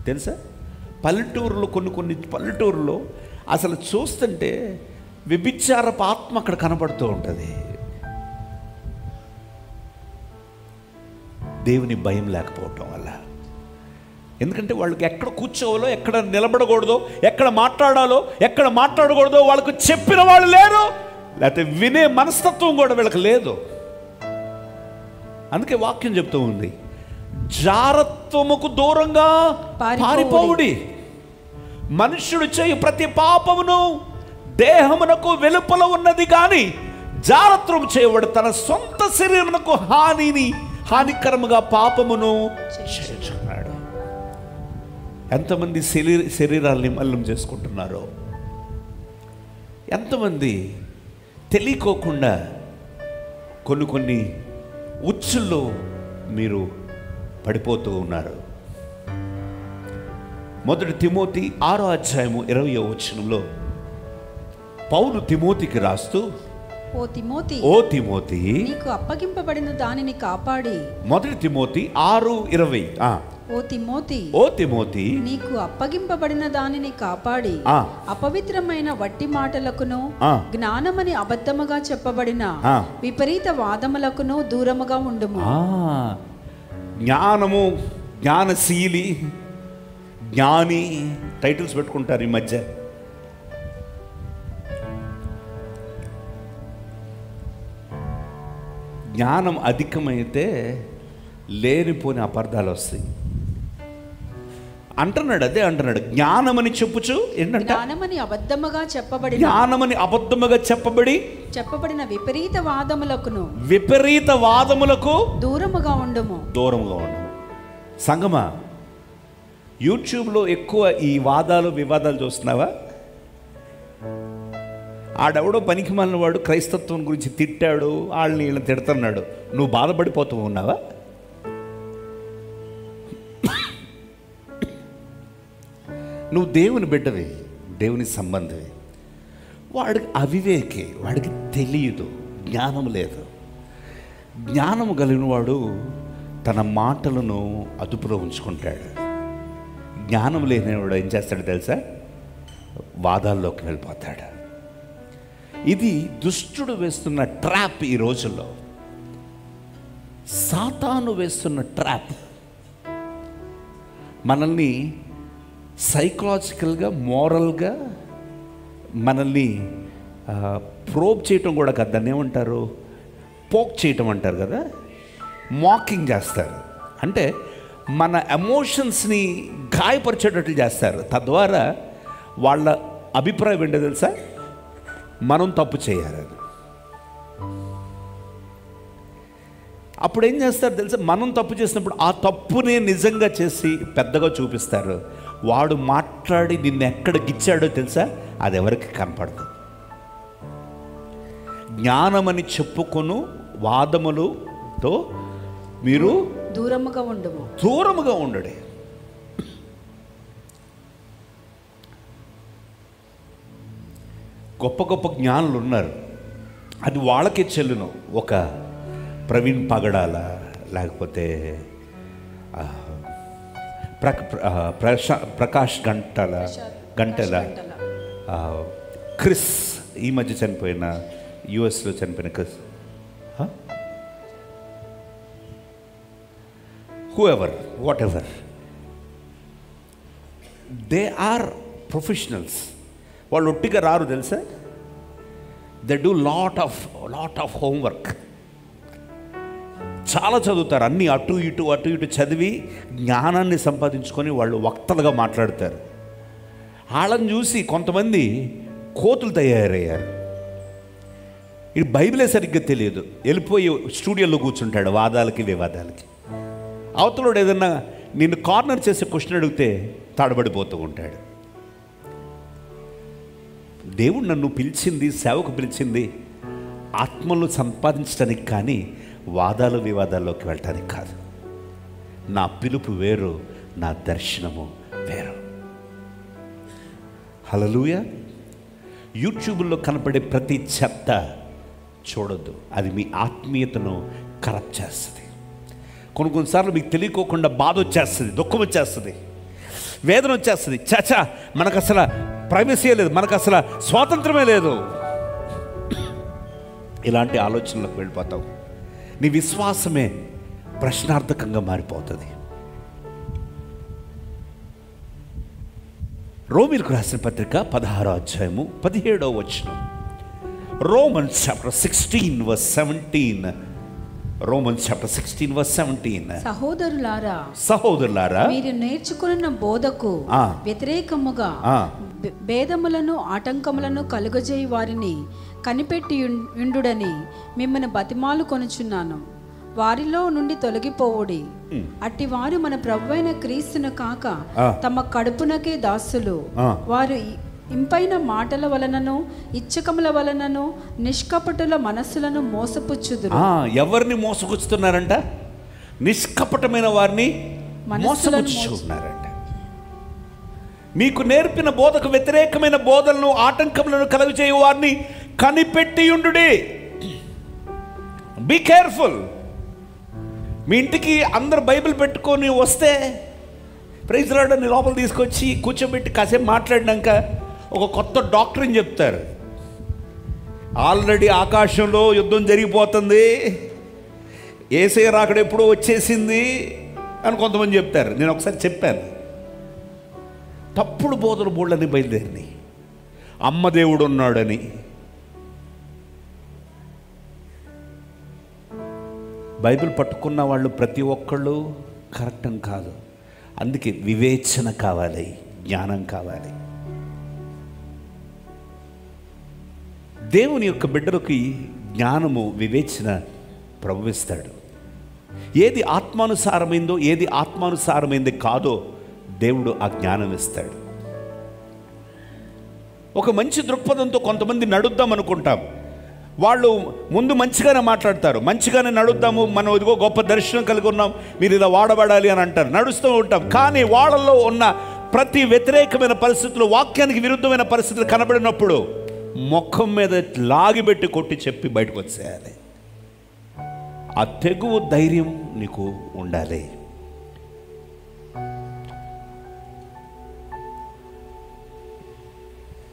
S3: తెలుసా? పల్లెటూరులో కొన్ని పల్లెటూరులో అసలు చూస్తుంటే వ్యభిచారపు ఆత్మ అక్కడ కనబడుతూ ఉంటుంది. దేవుని భయం లేకపోవటం వల్ల. ఎందుకంటే వాళ్ళకి ఎక్కడ కూర్చోవాలో, ఎక్కడ నిలబడకూడదో, ఎక్కడ మాట్లాడాలో, ఎక్కడ మాట్లాడకూడదో వాళ్ళకు చెప్పిన వాళ్ళు లేరు, లేకపోతే వినే మనస్తత్వం కూడా వీళ్ళకి లేదు. అందుకే వాక్యం చెప్తూ ఉంది, జారత్వముకు దూరంగా పారిపోవుడి. మనుష్యుడు చేయు ప్రతి పాపమును దేహమునకు వెలుపల ఉన్నది కానీ జారత్వం చేయబడు తన సొంత శరీరమునకు హానికరముగా పాపమును చేయుచున్నాడు. ఎంతమంది శరీరాల్ని మల్లం చేసుకుంటున్నారో, ఎంతమంది తెలియకోకుండా కొన్ని ఉచ్చుల్లో మీరు పడిపోతూ ఉన్నారు. 1 తిమోతి 6వ అధ్యాయము 20వ వచనంలో పౌలు తిమోతికి రాస్తూ,
S2: ఓ తిమోతి నీకు అప్పగింపబడిన దానిని కాపాడి.
S3: 1 తిమోతి 6:20.
S2: ఓ తిమోతి నీకు అప్పగింపబడిన దానిని కాపాడి అపవిత్రమైన వట్టి మాటలకును జ్ఞానమని అబద్ధముగా చెప్పబడిన విపరీత వాదములకును దూరముగా ఉండుము.
S3: జ్ఞానము, జ్ఞానశీలి, జ్ఞాని టైటిల్స్ పెట్టుకుంటారు ఈ మధ్య. జ్ఞానం అధికమైతే లేనిపోని అపార్థాలు వస్తాయి అంటున్నాడు. అదే అంటున్నాడు, జ్ఞానమని చెప్పుచు ఏంటంటే
S2: జ్ఞానమని
S3: అబద్ధముగా చెప్పబడిన విపరీత వాదములకు దూరముగా ఉండము. సంగమా, యూట్యూబ్లో ఎక్కువ ఈ వాదాలు వివాదాలు చూస్తున్నావా? ఆడెవడో పనికి మాలిన వాడు క్రైస్తత్వం గురించి తిట్టాడు, వాళ్ళని వీళ్ళని తిడుతున్నాడు, నువ్వు బాధపడిపోతూ ఉన్నావా? నువ్వు దేవుని బిడ్డవి, దేవుని సంబంధమే. వాడికి అవివేకే, వాడికి తెలియదు, జ్ఞానం లేదు. జ్ఞానము కలిగిన వాడు తన మాటలను అదుపులో ఉంచుకుంటాడు. జ్ఞానం లేనివాడు ఏం చేస్తాడు తెలుసా? వాదాల్లోకి వెళ్ళిపోతాడు. ఇది దుష్టుడు వేస్తున్న ట్రాప్. ఈ రోజుల్లో సాతాను వేస్తున్న ట్రాప్ మనల్ని సైకలాజికల్గా, మోరల్గా మనల్ని ప్రోబ్ చేయటం కూడా కాదు, దాన్ని ఏమంటారు, పోక్ చేయటం అంటారు కదా, మాకింగ్ చేస్తారు. అంటే మన ఎమోషన్స్ని గాయపరిచేటట్లు చేస్తారు. తద్వారా వాళ్ళ అభిప్రాయం ఏంటో తెలుసా, మనం తప్పు చేయాలని. అప్పుడు ఏం చేస్తారు తెలుసా, మనం తప్పు చేసినప్పుడు ఆ తప్పునే నిజంగా చేసి పెద్దగా చూపిస్తారు. వాడు మాట్లాడి నిన్ను ఎక్కడ గిచ్చాడో తెలుసా, అది ఎవరికి కనపడదు. జ్ఞానమని చెప్పుకొను వాదములతో మీరు దూరముగా ఉండడే. గొప్ప గొప్ప జ్ఞానులు ఉన్నారు, అది వాళ్ళకే చెల్లును. ఒక ప్రవీణ్ పగడాల, లేకపోతే ప్రకాష్ గంటల, క్రిస్, ఈ మధ్య చనిపోయిన, యుఎస్లో చనిపోయిన Chris, whoever, whatever, they are professionals. వాళ్ళు ఒట్టిగా రారు తెలుసా. They do lot of homework. చాలా చదువుతారు, అన్నీ అటు ఇటు చదివి జ్ఞానాన్ని సంపాదించుకొని వాళ్ళు వక్తలుగా మాట్లాడతారు. వాళ్ళని చూసి కొంతమంది కోతులు తయారయ్యారు. ఇది బైబిలే సరిగ్గా తెలియదు, వెళ్ళిపోయి స్టూడియోలో కూర్చుంటాడు వాదాలకి వివాదాలకి. అవతలోడు ఏదన్నా నిన్ను కార్నర్ చేసే క్వశ్చన్ అడిగితే తడబడిపోతూ ఉంటాడు. దేవుడు నన్ను పిలిచింది, సేవకు పిలిచింది ఆత్మలు సంపాదించడానికి, కానీ వాదాలు వివాదాల్లోకి వెళ్ళటానికి కాదు. నా పిలుపు వేరు, నా దర్శనము వేరు. హల్లెలూయా. యూట్యూబ్లో కనపడే ప్రతి చెత్త చూడొద్దు, అది మీ ఆత్మీయతను కరప్ట్ చేస్తుంది. కొన్నిసార్లు మీకు తెలియకోకుండా బాధ వచ్చేస్తుంది, దుఃఖం వచ్చేస్తుంది, వేదన వచ్చేస్తుంది. చాచా, మనకు అసలు ప్రైవసీ లేదు, మనకు అసలు స్వాతంత్రమే లేదు. ఇలాంటి ఆలోచనలకు వెళ్ళిపోతావు. నీ విశ్వాసమే ప్రశ్నార్థకంగా మారిపోతుంది. రోమీయులకు రాసిన పత్రిక 16వ అధ్యాయము 17వ వచనం. Romans chapter 16 verse 17. Romans chapter 16 verse 17. సహోదరులారా,
S2: మీరు నేర్చుకున్న బోధకు వ్యతిరేకముగా భేదములను ఆటంకములను కలుగజేయి వారిని కనిపెట్టి ఉండుడని మిమ్మల్ని బతిమాలు కొనుచున్నాను. వారిలో నుండి తొలగిపోవుడి. అట్టి వారు మన ప్రభువైన క్రీస్తును కాక తమ కడుపునకే దాసులు. వారు ఇంపైన మాటల వలనను ఇచ్చకముల వలనను నిష్కపటుల మనస్సులను మోసపుచ్చుదురు.
S3: ఎవరిని మోసపుచ్చుతున్నారంట? నిష్కపటమైన వారిని మోసపుచ్చుతున్నారంట. మీకు నేర్పిన బోధకు వ్యతిరేకమైన బోధలను ఆటంకములను కలుగజేయు వారిని కనిపెట్టి ఉండుడి. Be careful. మీ ఇంటికి అందరు బైబిల్ పెట్టుకొని వస్తే ప్రైజ్ లార్డ్ అని లోపల తీసుకొచ్చి కూర్చోబెట్టి కాసేపు మాట్లాడినాక ఒక కొత్త డాక్టర్ని చెప్తారు. ఆల్రెడీ ఆకాశంలో యుద్ధం జరిగిపోతుంది, యేసయ్య రాకడ ఎప్పుడో వచ్చేసింది అని కొంతమంది చెప్తారు. నేను ఒకసారి చెప్పాను, తప్పుడు బోధలు బోళ్ళని బయలుదేరిని. అమ్మ దేవుడు ఉన్నాడని, బైబిల్ పట్టుకున్న వాళ్ళు ప్రతి ఒక్కళ్ళు కరెక్ట్ అని కాదు. అందుకే వివేచన కావాలి, జ్ఞానం కావాలి. దేవుని యొక్క బిడ్డలకి జ్ఞానము, వివేచన ప్రభువిస్తాడు. ఏది ఆత్మానుసారమైందో, ఏది ఆత్మానుసారమైంది కాదో దేవుడు ఆ జ్ఞానం ఇస్తాడు. ఒక మంచి దృక్పథంతో కొంతమంది నడుద్దాం అనుకుంటాం. వాళ్ళు ముందు మంచిగానే మాట్లాడతారు, మంచిగానే నడుద్దాము, మనం ఇదిగో గొప్ప దర్శనం కలిగి ఉన్నాం, మీరు ఇలా వాడబడాలి అని అంటారు, నడుస్తూ ఉంటాం. కానీ వాళ్ళలో ఉన్న ప్రతి వ్యతిరేకమైన పరిస్థితులు, వాక్యానికి విరుద్ధమైన పరిస్థితులు కనబడినప్పుడు ముఖం మీద లాగిబెట్టి కొట్టి చెప్పి బయటకు వచ్చేయాలి. ఆ తెగువ ధైర్యం నీకు ఉండాలి.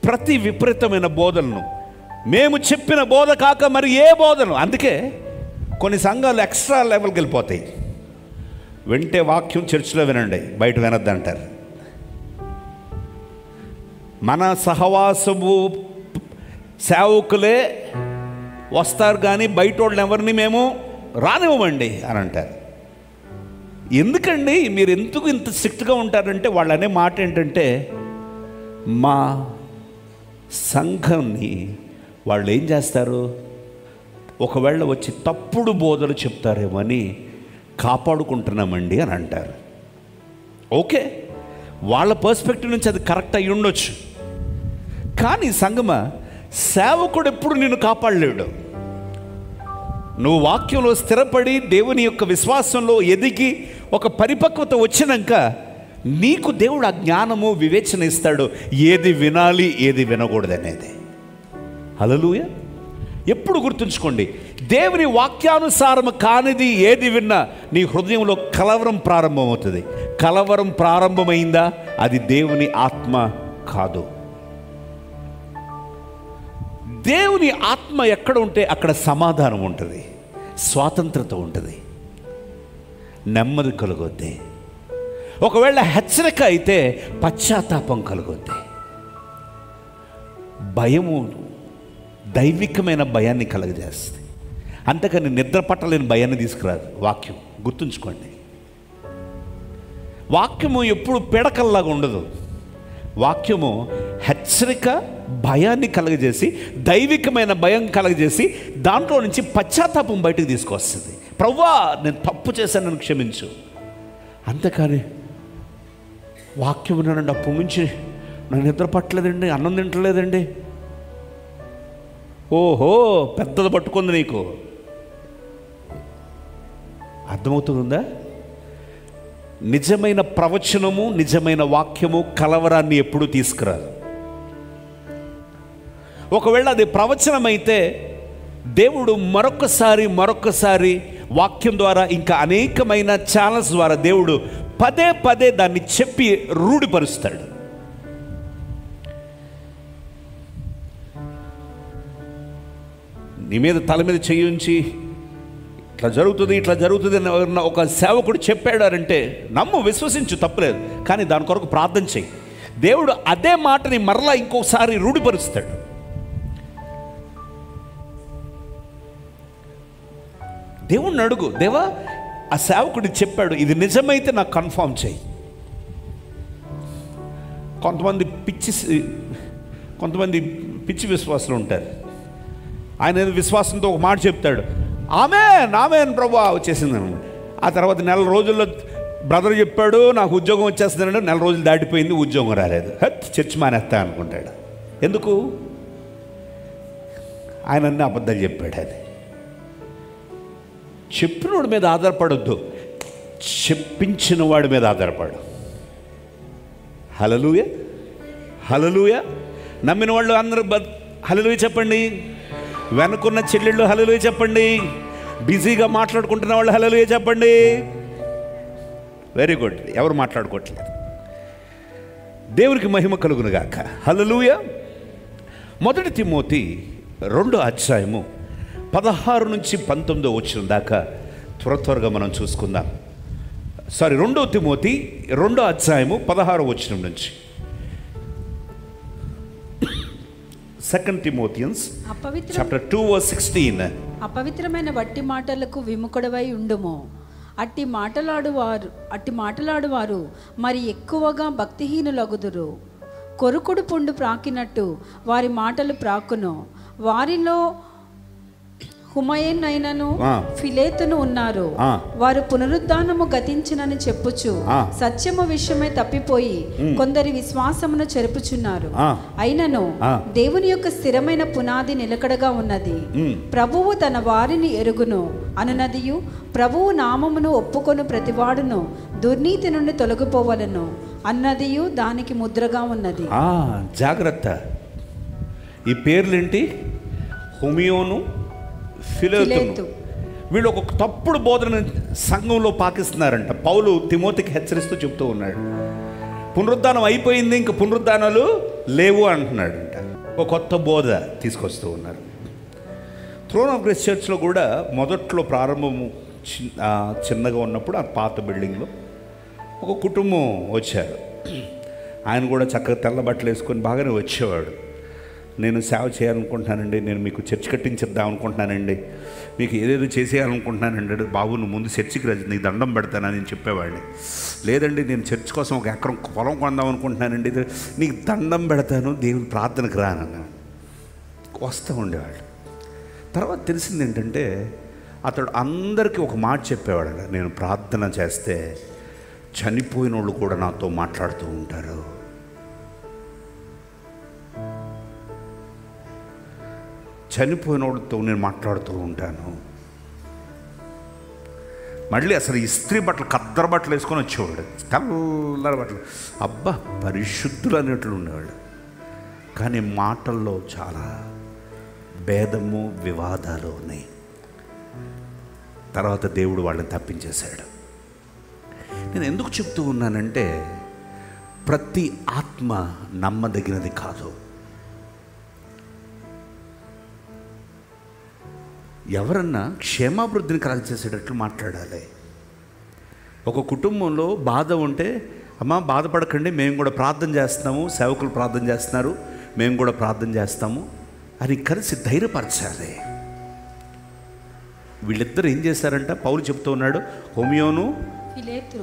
S3: ప్రతి విపరీతమైన బోధనను, మేము చెప్పిన బోధ కాక మరి ఏ బోధను. అందుకే కొన్ని సంఘాలు ఎక్స్ట్రా లెవెల్కి వెళ్ళిపోతాయి. వింటే వాక్యం చర్చిలో వినండి, బయట వినద్దు అంటారు. మన సహవాసము సేవకులే వస్తారు కానీ బయట వాళ్ళని ఎవరిని మేము రానివ్వమండి అని అంటారు. ఎందుకండి మీరు ఎందుకు ఇంత స్ట్రిక్ట్గా ఉంటారంటే, వాళ్ళు అనే మాట ఏంటంటే, మా సంఘంని వాళ్ళు ఏం చేస్తారు, ఒకవేళ వచ్చి తప్పుడు బోధలు చెప్తారేమో అని కాపాడుకుంటున్నామండి అని అంటారు. ఓకే, వాళ్ళ పర్స్పెక్టివ్ నుంచి అది కరెక్ట్ అయ్యి ఉండొచ్చు. కానీ సంగమ, సేవకుడు ఎప్పుడు నిన్ను కాపాడలేడు. నువ్వు వాక్యంలో స్థిరపడి దేవుని యొక్క విశ్వాసంలో ఎదిగి ఒక పరిపక్వత వచ్చినాక నీకు దేవుడు ఆ జ్ఞానము వివేచన ఇస్తాడు, ఏది వినాలి ఏది వినకూడదు అనేది. హల్లెలూయా. ఎప్పుడు గుర్తుంచుకోండి, దేవుని వాక్యానుసారం కానిది ఏది విన్నా నీ హృదయంలో కలవరం ప్రారంభమవుతుంది. కలవరం ప్రారంభమైందా అది దేవుని ఆత్మ కాదు. దేవుని ఆత్మ ఎక్కడ ఉంటే అక్కడ సమాధానం ఉంటుంది, స్వాతంత్రత ఉంటుంది, నెమ్మది కలుగుద్ది. ఒకవేళ హెచ్చరిక అయితే పశ్చాత్తాపం కలుగుద్ది. భయము దైవికమైన భయాన్ని కలుగజేస్తుంది. అంతకని నిద్ర పట్టలేని భయాన్ని తీసుకురాదు వాక్యం. గుర్తుంచుకోండి, వాక్యము ఎప్పుడు పిడకల్లాగా ఉండదు. వాక్యము హెచ్చరిక, భయాన్ని కలగజేసి, దైవికమైన భయం కలగజేసి దాంట్లో నుంచి పశ్చాత్తాపం బయటకు తీసుకొస్తుంది. ప్రభువా నేను తప్పు చేశాను, నన్ను క్షమించు. అంతేకాని వాక్యం విన్నానండి, అప్పటి నుంచి నన్ను నిద్ర పట్టలేదండి, అన్నం తింటలేదండి, ఓహో పెద్దది పట్టుకుంది నీకు. అర్థమవుతుందా? నిజమైన ప్రవచనము, నిజమైన వాక్యము కలవరాన్ని ఎప్పుడూ తీసుకురాదు. ఒకవేళ అది ప్రవచనమైతే దేవుడు మరొకసారి వాక్యం ద్వారా, ఇంకా అనేకమైన ఛానల్స్ ద్వారా దేవుడు పదే పదే దాన్ని చెప్పి రూఢిపరుస్తాడు. నీ మీద తల మీద చేయించి ఇట్లా జరుగుతుంది అని ఒక సేవకుడు చెప్పాడంటే నమ్ము, విశ్వసించు, తప్పులేదు. కానీ దాని కొరకు ప్రార్థన చేయి. దేవుడు అదే మాటని మరలా ఇంకోసారి రూఢిపరుస్తాడు. దేవుణ్ణి అడుగు, దేవా ఆ సేవకుడు చెప్పాడు, ఇది నిజమైతే నాకు కన్ఫర్మ్ చేయి. కొంతమంది పిచ్చి విశ్వాసులు ఉంటారు. ఆయన విశ్వాసంతో ఒక మాట చెప్తాడు, ఆమేన్ ప్రభువా వచ్చేసిందని. ఆ తర్వాత నెల రోజుల్లో బ్రదర్ చెప్పాడు నాకు ఉద్యోగం వచ్చేస్తుందంటే, నెల రోజులు దాటిపోయింది, ఉద్యోగం రాలేదు, చర్చ్ మానేస్తా అనుకుంటాడు. ఎందుకు? ఆయన అన్ని అబద్ధాలు చెప్పాడు. అది చెప్పినోడి మీద ఆధారపడొద్దు, చెప్పించిన వాడి మీద ఆధారపడు. హల్లెలూయా, హల్లెలూయా. నమ్మిన వాళ్ళు అందరూ హల్లెలూయా చెప్పండి. వెనుకున్న చెల్లెళ్ళు హల్లెలూయా చెప్పండి. బిజీగా మాట్లాడుకుంటున్న వాళ్ళు హల్లెలూయా చెప్పండి. Very good. ఎవరు మాట్లాడుకోవట్లేదు. దేవునికి మహిమ కలుగును గాక. హల్లెలూయా. 1 తిమోతి 2వ అధ్యాయము 16 నుంచి 19 వచ్చిన దాకా త్వరగా మనం చూసుకుందాం. 2 తిమోతి 2వ అధ్యాయము 16 వచనం నుంచి. 2 Timothians chapter 2 verse 16.
S2: అపవిత్రమైన వట్టి మాటలకు విముఖుడవై ఉండుము. అట్టి మాటలాడువారు మరి ఎక్కువగా భక్తిహీనులగుదురు. కొరుకుడు పుండు ప్రాకినట్టు వారి మాటలు ప్రాకును. వారిలో హుమయన్ అయినను ఫిలేతును ఉన్నారు. వారు పునరుద్ధానము గతించినని చెప్పుచు సత్యము విషయమై తప్పిపోయి కొందరి విశ్వాసమును చెరుపుచున్నారు. అయినను దేవుని యొక్క స్థిరమైన పునాది నిలకడగా ఉన్నది. ప్రభువు తన వారిని ఎరుగును అనునదియు, ప్రభువు నామమును ఒప్పుకొను ప్రతివాడును దుర్నీతి నుండి తొలగిపోవలను అన్నదియు దానికి ముద్రగా ఉన్నది.
S3: జాగ్రత్త. ఈ పేర్లేంటి? హుమియోను, ఫిలేతు. వీళ్ళు ఒక తప్పుడు బోధన సంఘంలో పాకిస్తున్నారంట. పౌలు తిమోతికి హెచ్చరిస్తూ చెప్తూ ఉన్నాడు, పునరుద్ధానం అయిపోయింది, ఇంక పునరుద్ధానాలు లేవు అంటున్నాడంట. ఒక కొత్త బోధ తీసుకొస్తూ ఉన్నారు. థ్రోన్ ఆఫ్ గ్రేస్ చర్చ్లో కూడా మొదట్లో ప్రారంభము చిన్నగా ఉన్నప్పుడు ఆ పాత బిల్డింగ్లో ఒక కుటుంబం వచ్చారు. ఆయన కూడా చక్కగా తెల్ల బట్టలు వేసుకొని బాగానే వచ్చేవాడు. నేను సేవ చేయాలనుకుంటున్నానండి, నేను మీకు చర్చ్ కట్టించేద్దాం అనుకుంటున్నానండి, మీకు ఏదేదో చేసేయాలనుకుంటున్నానండి. బాబు నువ్వు ముందు చర్చికి రా, నీకు దండం పెడతానని నేను చెప్పేవాడిని. లేదండి నేను చర్చ్ కోసం ఒక ఎకరం పొలం కొందాం అనుకుంటున్నానండి, నీకు దండం పెడతాను, దేవుని ప్రార్థనకు రానన్నాను. వస్తూ ఉండేవాళ్ళు. తర్వాత తెలిసింది ఏంటంటే అతడు అందరికీ ఒక మాట చెప్పేవాడు, నేను ప్రార్థన చేస్తే చనిపోయిన వాళ్ళు కూడా నాతో మాట్లాడుతూ ఉంటారు. చనిపోయిన వాళ్ళతో నేను మాట్లాడుతూ ఉంటాను. మళ్ళీ అసలు ఇస్త్రీ బట్టలు కద్దర బట్టలు వేసుకొని వచ్చేవాడు, తెల్లర బట్టలు. అబ్బా పరిశుద్ధులు అనేట్లు ఉండేవాడు. కానీ మాటల్లో చాలా భేదము, వివాదాలు ఉన్నాయి. తర్వాత దేవుడు వాళ్ళని తప్పించేశాడు. నేను ఎందుకు చెప్తూ ఉన్నానంటే ప్రతి ఆత్మ నమ్మదగినది కాదు. ఎవరన్నా క్షేమాభివృద్ధిని కలగజేసేటట్లు మాట్లాడాలి. ఒక కుటుంబంలో బాధ ఉంటే అమ్మ బాధపడకండి, మేము కూడా ప్రార్థన చేస్తున్నాము, సేవకులు ప్రార్థన చేస్తున్నారు, మేము కూడా ప్రార్థన చేస్తాము అని కలిసి ధైర్యపరచాలి. వీళ్ళిద్దరు ఏం చేశారంట, పౌలు చెప్తూ ఉన్నాడు, హోమియోను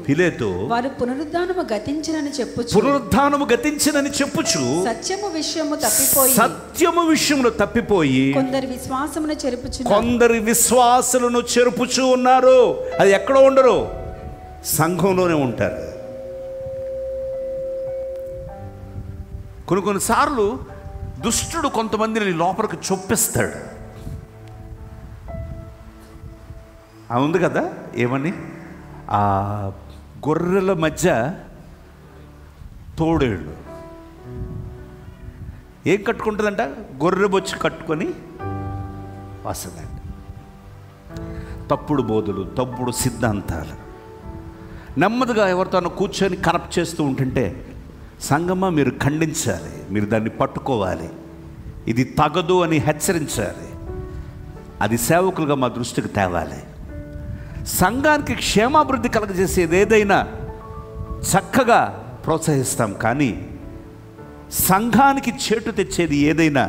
S3: ఫిలేతు
S2: వారు పునరుద్ధానము గతించినని చెప్పుచు సత్యము విషయములో తప్పిపోయి కొందరి విశ్వాసమును చెరుపుచు ఉన్నారు.
S3: అది ఎక్కడో ఉండరు, సంఘంలోనే ఉంటారు. కొన్నిసార్లు దుష్టుడు కొంతమందిని లోపలికి చొప్పిస్తాడు. ఉంది కదా, ఏమని ఆ గొర్రెల మధ్య తోడేళ్ళు ఏం కట్టుకుంటుందంట, గొర్రె బొచ్చి కట్టుకొని వస్తుందంట. తప్పుడు బోధులు, తప్పుడు సిద్ధాంతాలు నెమ్మదిగా ఎవరితోనో కూర్చొని కరప్ట్ చేస్తూ ఉంటుంటే, సంగమా మీరు ఖండించాలి, మీరు దాన్ని పట్టుకోవాలి, ఇది తగదు అని హెచ్చరించాలి. అది సేవకులుగా మా దృష్టికి తేవాలి. సంఘానికి క్షేమాభివృద్ధి కలగజేసేది ఏదైనా చక్కగా ప్రోత్సహిస్తాం, కానీ సంఘానికి చేటు తెచ్చేది ఏదైనా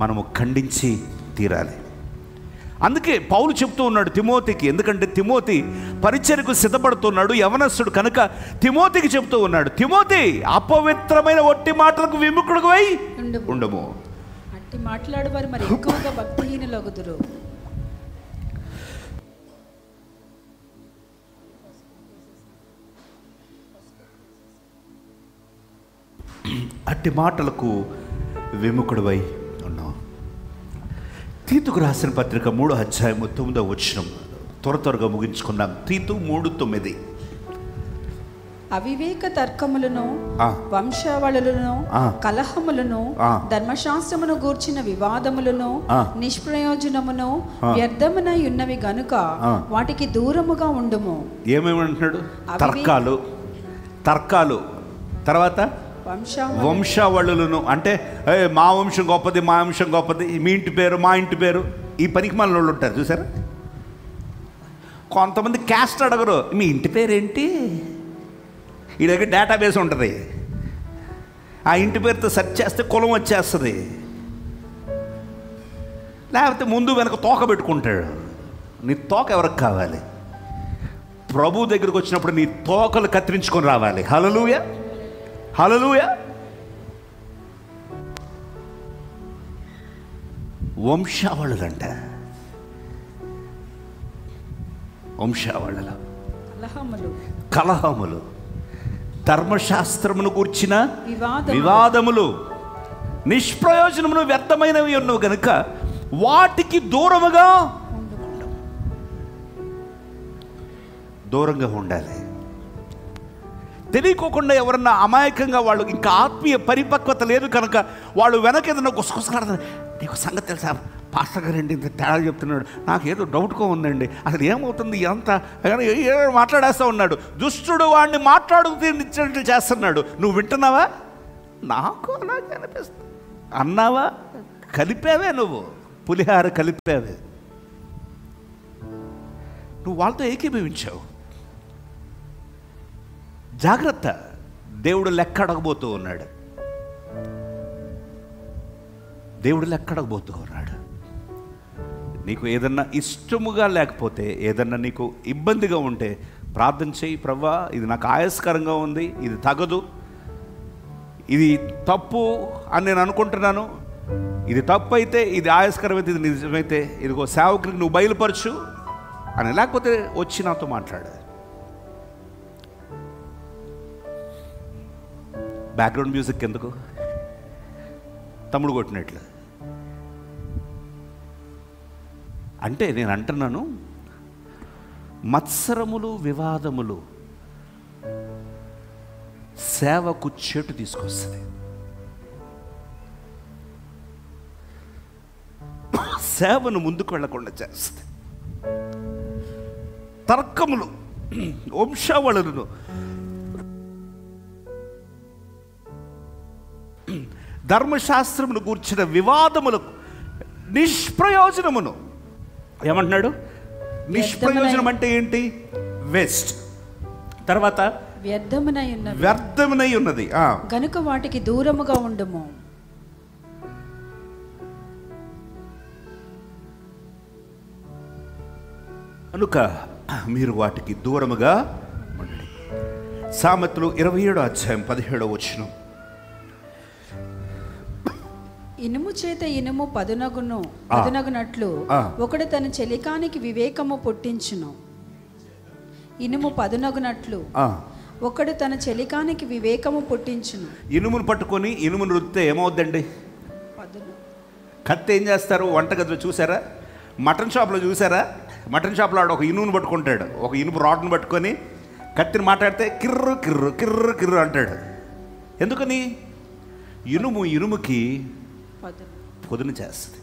S3: మనము ఖండించి తీరాలి. అందుకే పౌలు చెప్తూ ఉన్నాడు తిమోతికి, ఎందుకంటే తిమోతి పరిచర్యకు సిద్ధపడుతున్నాడు, యవనస్తుడు కనుక తిమోతికి చెప్తూ ఉన్నాడు, తిమోతి అపవిత్రమైన ఒట్టి మాటలకు విముఖుడువై ఉండము.
S2: అట్టి మాట్లాడేవారు మరి ఎక్కువగా భక్తిహీనులగుదురు.
S3: అట్టి మాటలకు విముఖుడువై ఉన్నాం. తీతుకు రాసిన పత్రిక 3వ అధ్యాయం 9వ వచనం త్వరగా ముగించుకున్నాం. తీతు 3:9.
S2: అవివేక తర్కములను, వంశావళులను, కలహములను, ధర్మశాస్త్రమును గూర్చిన వివాదములను, నిష్ప్రయోజనమును, వ్యర్థమునై ఉన్నవి గనుక వాటికి దూరముగా ఉండుము.
S3: ఏమేమి అంటున్నాడు? తర్కాలు, తర్వాత వంశావళులను, అంటే మా వంశం గొప్పది, మా వంశం గొప్పది, మీ ఇంటి పేరు, మా ఇంటి పేరు, ఈ పనికి మన వాళ్ళు ఉంటారు చూసారా. కొంతమంది క్యాస్ట్ అడగరు, మీ ఇంటి పేరేంటి, ఈ దగ్గర డేటాబేస్ ఉంటుంది, ఆ ఇంటి పేరుతో సెర్చ్ చేస్తే కులం వచ్చేస్తుంది. లేకపోతే ముందు వెనక తోక పెట్టుకుంటాడు. నీ తోక ఎవరికి కావాలి? ప్రభు దగ్గరికి వచ్చినప్పుడు నీ తోకలు కత్తిరించుకొని రావాలి. హల్లెలూయా, హల్లెలూయా. వంశావళులంట, వంశావళుల కలహములు, ధర్మశాస్త్రమును గూర్చిన వివాదములు, నిష్ప్రయోజనమును వ్యర్థమైనవి ఉన్నవి గనుక వాటికి దూరంగా ఉండాలి. తెలియకోకుండా ఎవరన్నా అమాయకంగా వాళ్ళు ఇంకా ఆత్మీయ పరిపక్వత లేదు కనుక వాళ్ళు వెనక ఏదైనా గుసగుసలాడతారు. నీకు సంగతి తెలుసా, పాస్టర్ గారు ఏంటి ఇంత తేడా చెప్తున్నాడు, నాకు ఏదో డౌట్గా ఉందండి, అసలు ఏమవుతుంది అంతా మాట్లాడేస్తూ ఉన్నాడు. దుష్టుడు వాడిని మాట్లాడుతూ చేస్తున్నాడు, నువ్వు వింటున్నావా? నాకు అలాగే అనిపిస్తుంది. అన్నావా? కలిపావే, నువ్వు పులిహార కలిపావే, నువ్వు వాళ్ళతో ఏకీభవించావు. జాగ్రత్త, దేవుడు లెక్క అడగబోతూ ఉన్నాడు. దేవుడు లెక్క అడగబోతూ ఉన్నాడు. నీకు ఏదన్నా ఇష్టముగా లేకపోతే, ఏదన్నా నీకు ఇబ్బందిగా ఉంటే ప్రార్థన చేయి. ప్రభువా, ఇది నాకు ఆయాస్కరంగా ఉంది, ఇది తగదు, ఇది తప్పు అని నేను అనుకుంటున్నాను, ఇది తప్పు అయితే, ఇది ఆయాస్కరమైతే, ఇది నిజమైతే ఇదిగో సేవకునికి నువ్వు బయలుపరచు అని. లేకపోతే వచ్చి నాతో మాట్లాడు. బ్యాక్గ్రౌండ్ మ్యూజిక్ ఎందుకు? తమ్ముడు కొట్టినట్లు. అంటే నేను అంటున్నాను, మత్సరములు, వివాదములు సేవకు చెట్టు తీసుకొస్తుంది. సేవను ముందుకు వెళ్లకుండా చేస్తుంది. తర్కములు, వంశావళులను, ధర్మశాస్త్రమును గూర్చిన వివాదములకు, నిష్ప్రయోజనమును. ఏమంటున్నాడు? నిష్ప్రయోజనం అంటే ఏంటి? వేస్ట్. తర్వాత వ్యర్థమునై ఉన్నది
S2: గనుక వాటికి దూరముగా ఉండుము.
S3: కనుక మీరు వాటికి దూరముగా ఉండండి. సామెతలు 27వ అధ్యాయం 17వ వచనం.
S2: ఇనుము చేత ఇనుము పదునగునట్లు ఒకడు తన చెలికానికి వివేకము పుట్టించును. ఇనుము పదునగునట్లు ఒకడు తన చెలికానికి వివేకము పుట్టించును.
S3: ఇనుమును పట్టుకొని ఇనుమును రుద్దితే ఏమవుద్దండి? కత్తి ఏం చేస్తారు? వంటగదిలో చూసారా? మటన్ షాప్లో చూసారా? మటన్ షాప్లో ఆడు ఒక ఇనుమును పట్టుకుంటాడు, ఒక ఇనుము రాడ్ను పట్టుకొని కత్తిని మాట్లాడితే కిర్రు కిర్రు కిర్రు కిర్రు అంటాడు. ఎందుకని? ఇనుముకి పొదును చేస్తుంది.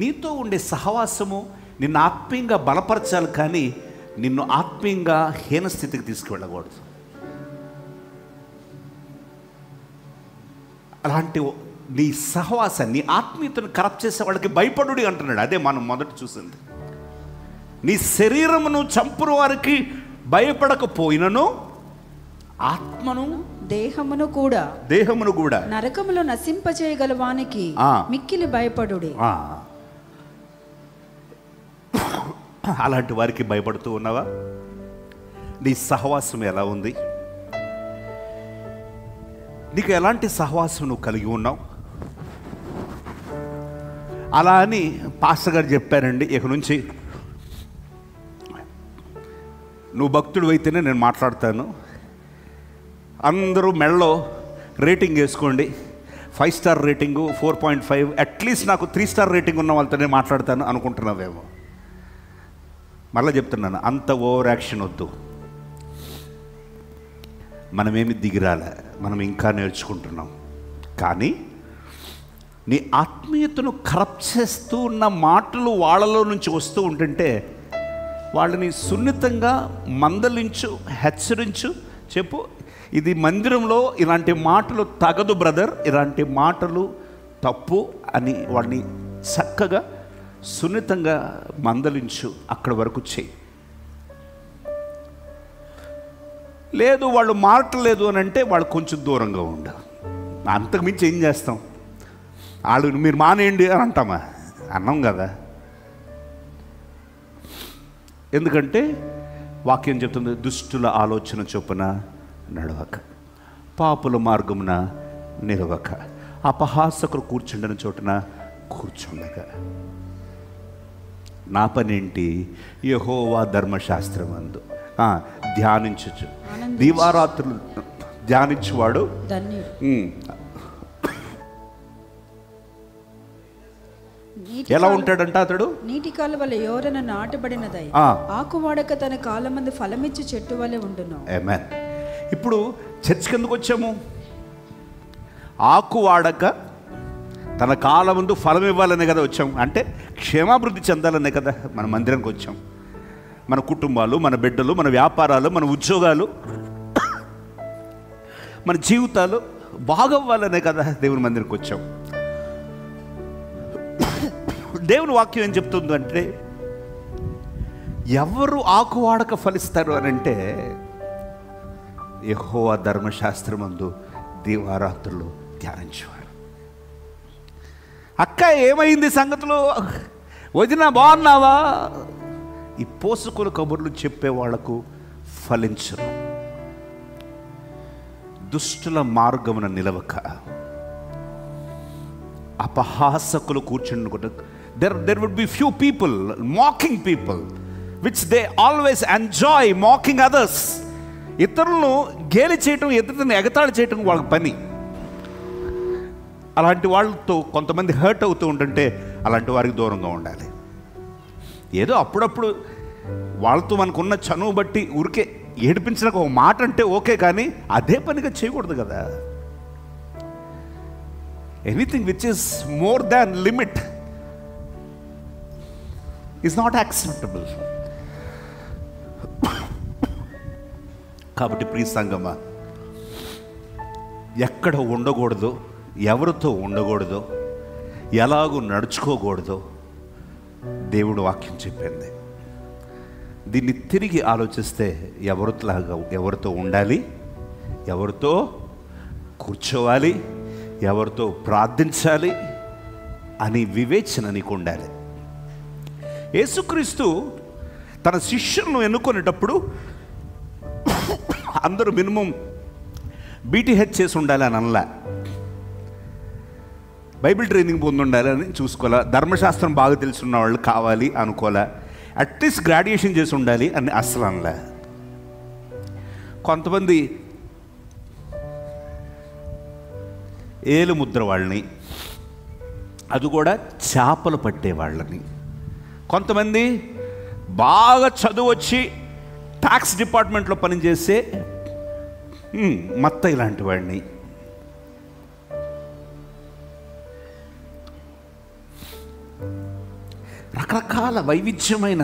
S3: నీతో ఉండే సహవాసము నిన్ను ఆత్మీయంగా బలపరచాలి, కానీ నిన్ను ఆత్మీయంగా హీనస్థితికి తీసుకువెళ్ళకూడదు. అలాంటి నీ సహవాసాన్ని, నీ ఆత్మీయతను కరప్ట్ చేసే వాళ్ళకి భయపడుడి అంటున్నాడు. అదే మనం మొదట చూసింది. నీ శరీరమును చంపురు వారికి భయపడకపోయినను ఆత్మను
S2: దేహమును కూడా నరకములో నశింపచేయగలవానికి మిక్కిలి భయపడుడి.
S3: అలాంటి వారికి భయపడుతూ ఉన్నావా? నీ సహవాసం ఎలా ఉంది? నీకు ఎలాంటి సహవాసం నువ్వు కలిగి ఉన్నావు? అలా అని పాస్టర్ గారు చెప్పారండి, ఇక నుంచి నువ్వు భక్తుడు అయితేనే నేను మాట్లాడతాను, అందరూ మెడలో రేటింగ్ వేసుకోండి, 5 స్టార్ రేటింగు, 4.5, అట్లీస్ట్ నాకు 3 స్టార్ రేటింగ్ ఉన్న వాళ్ళతోనే మాట్లాడతాను అనుకుంటున్నావేమో. మళ్ళీ చెప్తున్నాను, అంత ఓవర్ యాక్షన్ వద్దు. మనమేమి దిగిరాలే, మనం ఇంకా నేర్చుకుంటున్నాం. కానీ నీ ఆత్మీయతను కరప్ట్ చేస్తూ ఉన్న మాటలు వాళ్ళలో నుంచి వస్తూ ఉంటుంటే వాళ్ళని సున్నితంగా మందలించు, హెచ్చరించు, చెప్పు, ఇది మందిరంలో ఇలాంటి మాటలు తగదు బ్రదర్, ఇలాంటి మాటలు తప్పు అని వాడిని చక్కగా సున్నితంగా మందలించు. అక్కడి వరకు చెయ్యి. లేదు వాళ్ళు మారట్లేదు అని అంటే వాళ్ళు కొంచెం దూరంగా ఉండు. అంతకుమించి ఏం చేస్తాం? వాళ్ళు మీరు మానేయండి అని అంటామా? అన్నాం కదా. ఎందుకంటే వాక్యం చెప్తుంది, దుష్టుల ఆలోచన చొప్పున నడవక, పాపుల మార్గమున నిలవక, అపహాసకులు కూర్చుండని చోటున కూర్చుండగా. నా పనేంటి? యెహోవా ధర్మశాస్త్రమందు ధ్యానించు. దీవారాత్రులు ధ్యానించువాడు ఎలా ఉంటాడంట? అతడు
S2: నీటి కాలువల యోరన నాటబడినదై ఆకువాడక తన కాలమందు ఫలమిచ్చు చెట్టు వలె ఉండును.
S3: ఆమేన్. ఇప్పుడు చర్చికి ఎందుకు వచ్చాము? ఆకువాడక తన కాలమందు ఫలం ఇవ్వాలనే కదా వచ్చాం. అంటే క్షేమాభివృద్ధి చెందాలనే కదా మన మందిరానికి వచ్చాం. మన కుటుంబాలు, మన బిడ్డలు, మన వ్యాపారాలు, మన ఉద్యోగాలు, మన జీవితాలు బాగవ్వాలనే కదా దేవుని మందిరికి వచ్చాం. దేవుని వాక్యం ఏం చెప్తుందంటే, ఎవరు ఆకు వాడక ఫలిస్తారు అని అంటే, యెహోవా ధర్మశాస్త్రమందు దీవారాత్రులు ధ్యానించేవారు. అక్క ఏమైంది సంగతులు, వదిన బాగున్నావా, ఈ పోసుకుల కబుర్లు చెప్పే వాళ్లకు ఫలించరు. దుష్టుల మార్గమున నిలవక అపహాసకులు కూర్చుని, there would be few people, mocking people, which they always enjoy mocking others. ఇతరులను గేలి చేయటం, ఇతరులను ఎగతాళి చేయటం వాళ్ళకి పని. అలాంటి వాళ్ళతో కొంతమంది హర్ట్ అవుతూ ఉంటుంటే అలాంటి వారికి దూరంగా ఉండాలి. ఏదో అప్పుడప్పుడు వాళ్ళతో మనకున్న చనువు బట్టి ఊరికే ఏడిపించడానికి ఒక మాట అంటే ఓకే, కానీ అదే పనిగా చేయకూడదు కదా. Anything which is more than limit is not acceptable. కాబట్టి ప్రియ సంగమా, ఎక్కడ ఉండకూడదు, ఎవరితో ఉండకూడదో, ఎలాగూ నడుచుకోకూడదో దేవుడు వాక్యం చెప్పింది. దీన్ని తిరిగి ఆలోచిస్తే ఎవరితో ఉండాలి, ఎవరితో కూర్చోవాలి, ఎవరితో ప్రార్థించాలి అని వివేచన నీకు ఉండాలి. యేసుక్రీస్తు తన శిష్యులను ఎన్నుకునేటప్పుడు అందరూ మినిమం బీటీహెచ్ చేసి ఉండాలి అని అనలా, బైబిల్ ట్రైనింగ్ పొంది ఉండాలని చూసుకోవాలా, ధర్మశాస్త్రం బాగా తెలుసున్న వాళ్ళు కావాలి అనుకోలే, అట్లీస్ట్ గ్రాడ్యుయేషన్ చేసి ఉండాలి అని అస్సలు అనలే. కొంతమంది ఏలు ముద్ర వాళ్ళని, అది కూడా చేపలు పట్టే వాళ్ళని, కొంతమంది బాగా చదువు వచ్చి ట్యాక్స్ డిపార్ట్మెంట్లో పనిచేసే మత్త ఇలాంటి వాడిని, రకరకాల వైవిధ్యమైన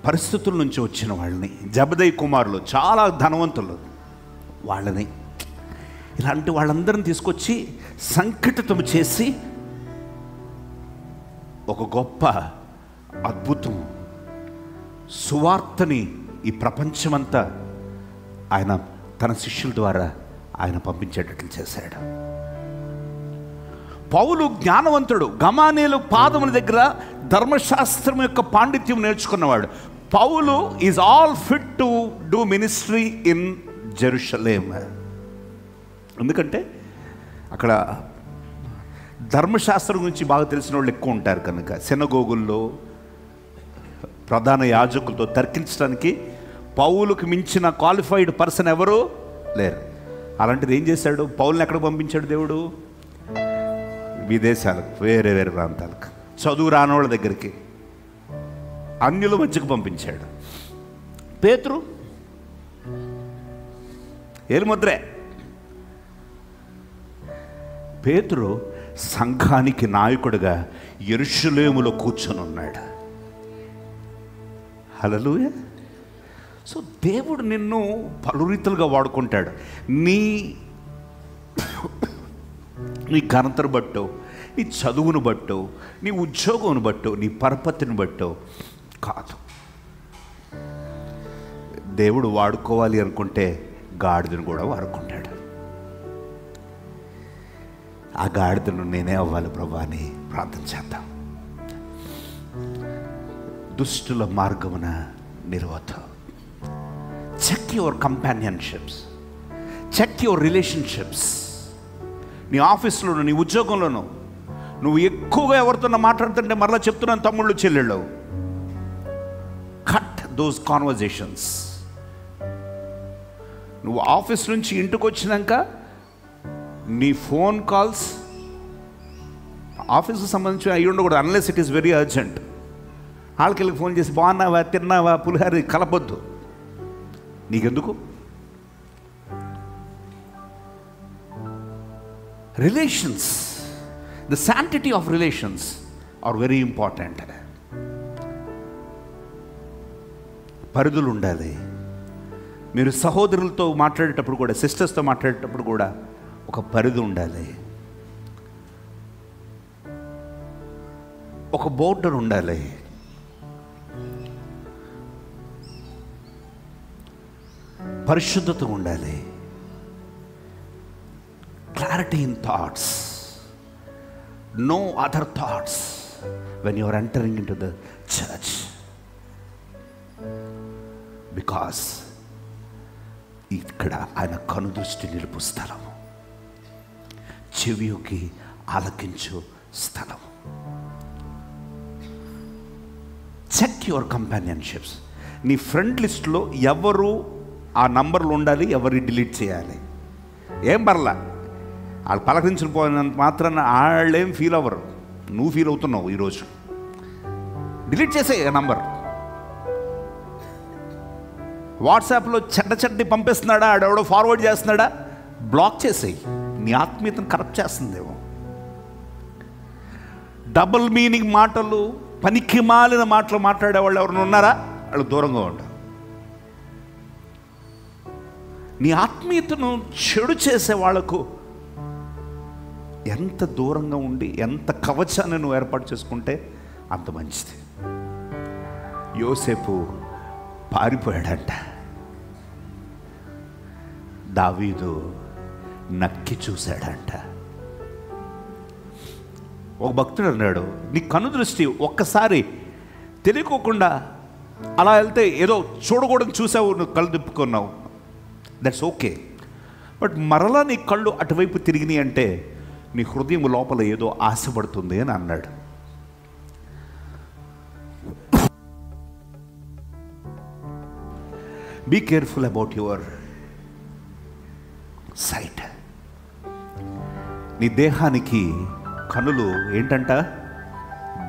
S3: పరిస్థితుల నుంచి వచ్చిన వాళ్ళని, జబదయి కుమారులు చాలా ధనవంతులు వాళ్ళని, ఇలాంటి వాళ్ళందరిని తీసుకొచ్చి సంఘటితం చేసి ఒక గొప్ప అద్భుతం సువార్తని ఈ ప్రపంచమంతా ఆయన తన శిష్యుల ద్వారా ఆయన పంపించేటట్లు చేశాడు. పౌలు జ్ఞానవంతుడు, గమానేలు పాదముల దగ్గర ధర్మశాస్త్రం యొక్క పాండిత్యం నేర్చుకున్నవాడు. పౌలు is all fit to do ministry in Jerusalem. ఎందుకంటే అక్కడ ధర్మశాస్త్రం గురించి బాగా తెలిసిన వాళ్ళు ఎక్కువ ఉంటారు కనుక సినగోగుల్లో ప్రధాన యాజకులతో తర్కించడానికి పౌలుకు మించిన క్వాలిఫైడ్ పర్సన్ ఎవరు లేరు. అలాంటిది ఏం చేశాడు, పౌల్ని ఎక్కడ పంపించాడు దేవుడు? విదేశాలకు, వేరే వేరే ప్రాంతాలకు, చదువు రానోళ్ళ దగ్గరికి, అన్యుల మధ్యకు పంపించాడు. పేతురు ఏలుముద్రే. పేతురు సంఘానికి నాయకుడిగా యెరూషలేములో కూర్చొని ఉన్నాడు. హల్లెలూయా. సో దేవుడు నిన్ను పలు రీతులుగా వాడుకుంటాడు. నీ ఘనతను బట్టో, నీ చదువును బట్టో, నీ ఉద్యోగమును బట్టో, నీ పరపతిని బట్టో కాదు. దేవుడు వాడుకోవాలి అనుకుంటే గాడిదను కూడా వాడుకుంటాడు. ఆ గాడిదను నేనే అవ్వాలి ప్రభా అని ప్రార్థన చేద్దాం. దుష్టుల మార్గమున నిలవద్దు. Check your companionships, check your relationships. నీ ఆఫీస్లోను, నీ ఉద్యోగంలోను నువ్వు ఎక్కువగా ఎవరితో మాట్లాడుతుంటే మరలా చెప్తున్నాను తమ్ముళ్ళు చెల్లెళ్ళు, కట్ దోస్ కాన్వర్జేషన్స్. నువ్వు ఆఫీస్ నుంచి ఇంటికి వచ్చినాక నీ ఫోన్ కాల్స్ ఆఫీస్కి సంబంధించి అయ్యి ఉండకూడదు, unless it is very urgent. వాళ్ళకి ఫోన్ చేసి బాగున్నావా, తిన్నావా, పులిహారి కలపొద్దు. నీకెందుకు? Relations, the sanctity of relations are very important. పరిధులు ఉండాలి. మీరు సహోదరులతో మాట్లాడేటప్పుడు కూడా, సిస్టర్స్తో మాట్లాడేటప్పుడు కూడా ఒక పరిధి ఉండాలి, ఒక బోర్డర్ ఉండాలి. పరిశుద్ధత ఉండాలి. Clarity in thoughts, no other thoughts when you are entering in to the church. Because ఇక్కడ ఆయన కనుదృష్టి నిలుపు స్థలము, చెవికి ఆలకించు స్థలము. Check your companionships. నీ ఫ్రెండ్ లిస్ట్లో ఎవరు ఆ నంబర్లు ఉండాలి, ఎవరిని డిలీట్ చేయాలి. ఏం పర్లా, వాళ్ళు పలకరించిన పోయినంత మాత్రాన వాళ్ళేం ఫీల్ అవ్వరు, నువ్వు ఫీల్ అవుతున్నావు. ఈరోజు డిలీట్ చేసే నంబర్. వాట్సాప్లో చెడ్డ పంపిస్తున్నాడా, ఆడెవడో ఫార్వర్డ్ చేస్తున్నాడా, బ్లాక్ చేసేయి. నీ ఆత్మీయతను కరప్ట్ చేస్తుందేమో. డబుల్ మీనింగ్ మాటలు, పనికి మాలిన మాటలు మాట్లాడే వాళ్ళు ఎవరైనా ఉన్నారా, వాళ్ళు దూరంగా ఉండు. నీ ఆత్మీయతను చెడు చేసే వాళ్లకు ఎంత దూరంగా ఉండి ఎంత కవచాన్ని నువ్వు ఏర్పాటు చేసుకుంటే అంత మంచిది. యోసేపు పారిపోయాడంట, దావీదు నక్కి చూశాడంట. ఒక భక్తుడు అన్నాడు, నీ కనుదృష్టి ఒక్కసారి తెలియకోకుండా అలా వెళ్తే ఏదో చూడకూడదు చూసావు, నువ్వు కళ్ళు తిప్పుకున్నావు, దట్స్ ఓకే. బట్ మరలా నీ కళ్ళు అటువైపు తిరిగినాయి అంటే నీ హృదయం లోపల ఏదో ఆశపడుతుంది అని అన్నాడు. Be careful about your sight. నీ దేహానికి కనులు ఏంటంట,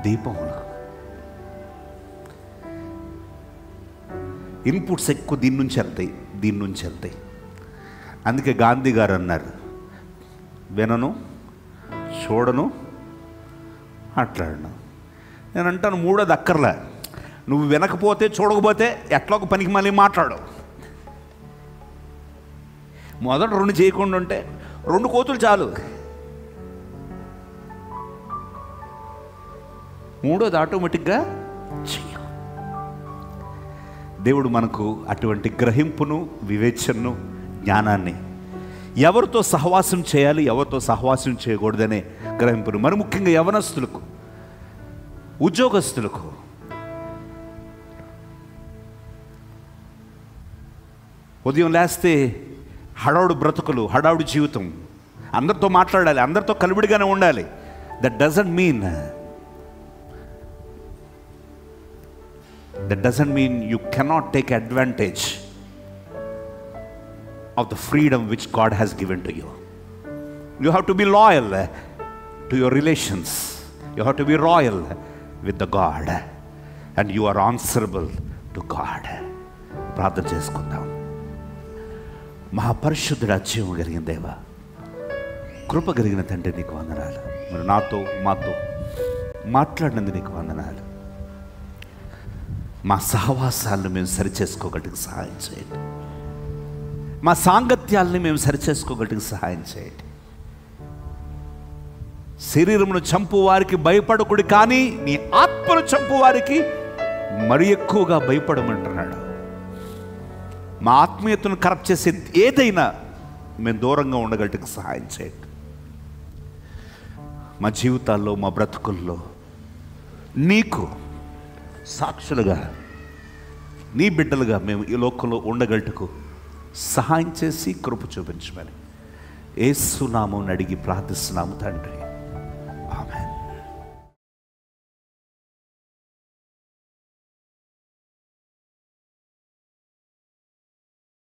S3: దీపములు. ఇన్పుట్స్ ఎక్కువ దీని నుంచి వెళ్తాయి. అందుకే గాంధీ గారు అన్నారు, వినను, చూడను, మాట్లాడను. నేను అంటాను, మూడోది అక్కర్లే. నువ్వు వినకపోతే చూడకపోతే ఎట్లా ఒక పనికి మళ్ళీ మాట్లాడు. మొదట 2 చేయకుండా ఉంటే 2 కోతులు చాలు. మూడోది ఆటోమేటిక్గా చెయ్యి. దేవుడు మనకు అటువంటి గ్రహింపును, వివేచనను, జ్ఞానాన్ని, ఎవరితో సహవాసం చేయాలి, ఎవరితో సహవాసం చేయకూడదనే గ్రహింపును, మరి ముఖ్యంగా యవనస్తులకు, ఉద్యోగస్తులకు. ఉదయం లేస్తే హడావుడు బ్రతుకులు, హడావుడి జీవితం, అందరితో మాట్లాడాలి, అందరితో కలివిడిగానే ఉండాలి. That doesn't mean you cannot take advantage of the freedom which God has given to you. You have to be loyal to your relations. You have to be loyal with the God, and you are answerable to God. ప్రార్థన చేసుకుందాం. మహాపరిశుద్ధుడు, అత్యయం కలిగిన దేవా, కృప కలిగిన తండ్రి, నీకు వందనాలు. మరి మాతో మాట్లాడినందుకు నీకు వందనాలు. మా సహవాసాలను మేము సరిచేసుకోగలిగి సహాయం చేయండి. మా సాంగత్యాలని మేము సరిచేసుకోగలిగి సహాయం చేయండి. శరీరమును చంపు వారికి భయపడకుడి, కానీ నీ ఆత్మను చంపు వారికి మరి ఎక్కువగా భయపడమంటున్నాడు. మా ఆత్మీయతను కరప్ట్ చేసే ఏదైనా మేము దూరంగా ఉండగలిగి సహాయం చేయండి. మా జీవితాల్లో, మా బ్రతుకుల్లో నీకు సాక్షులుగా, నీ బిడ్డలుగా మేము ఈ లోకంలో ఉండగలటకు సహాయం చేసి కృప చూపించమని యేసు నామమున అడిగి ప్రార్థిస్తున్నాము తండ్రి.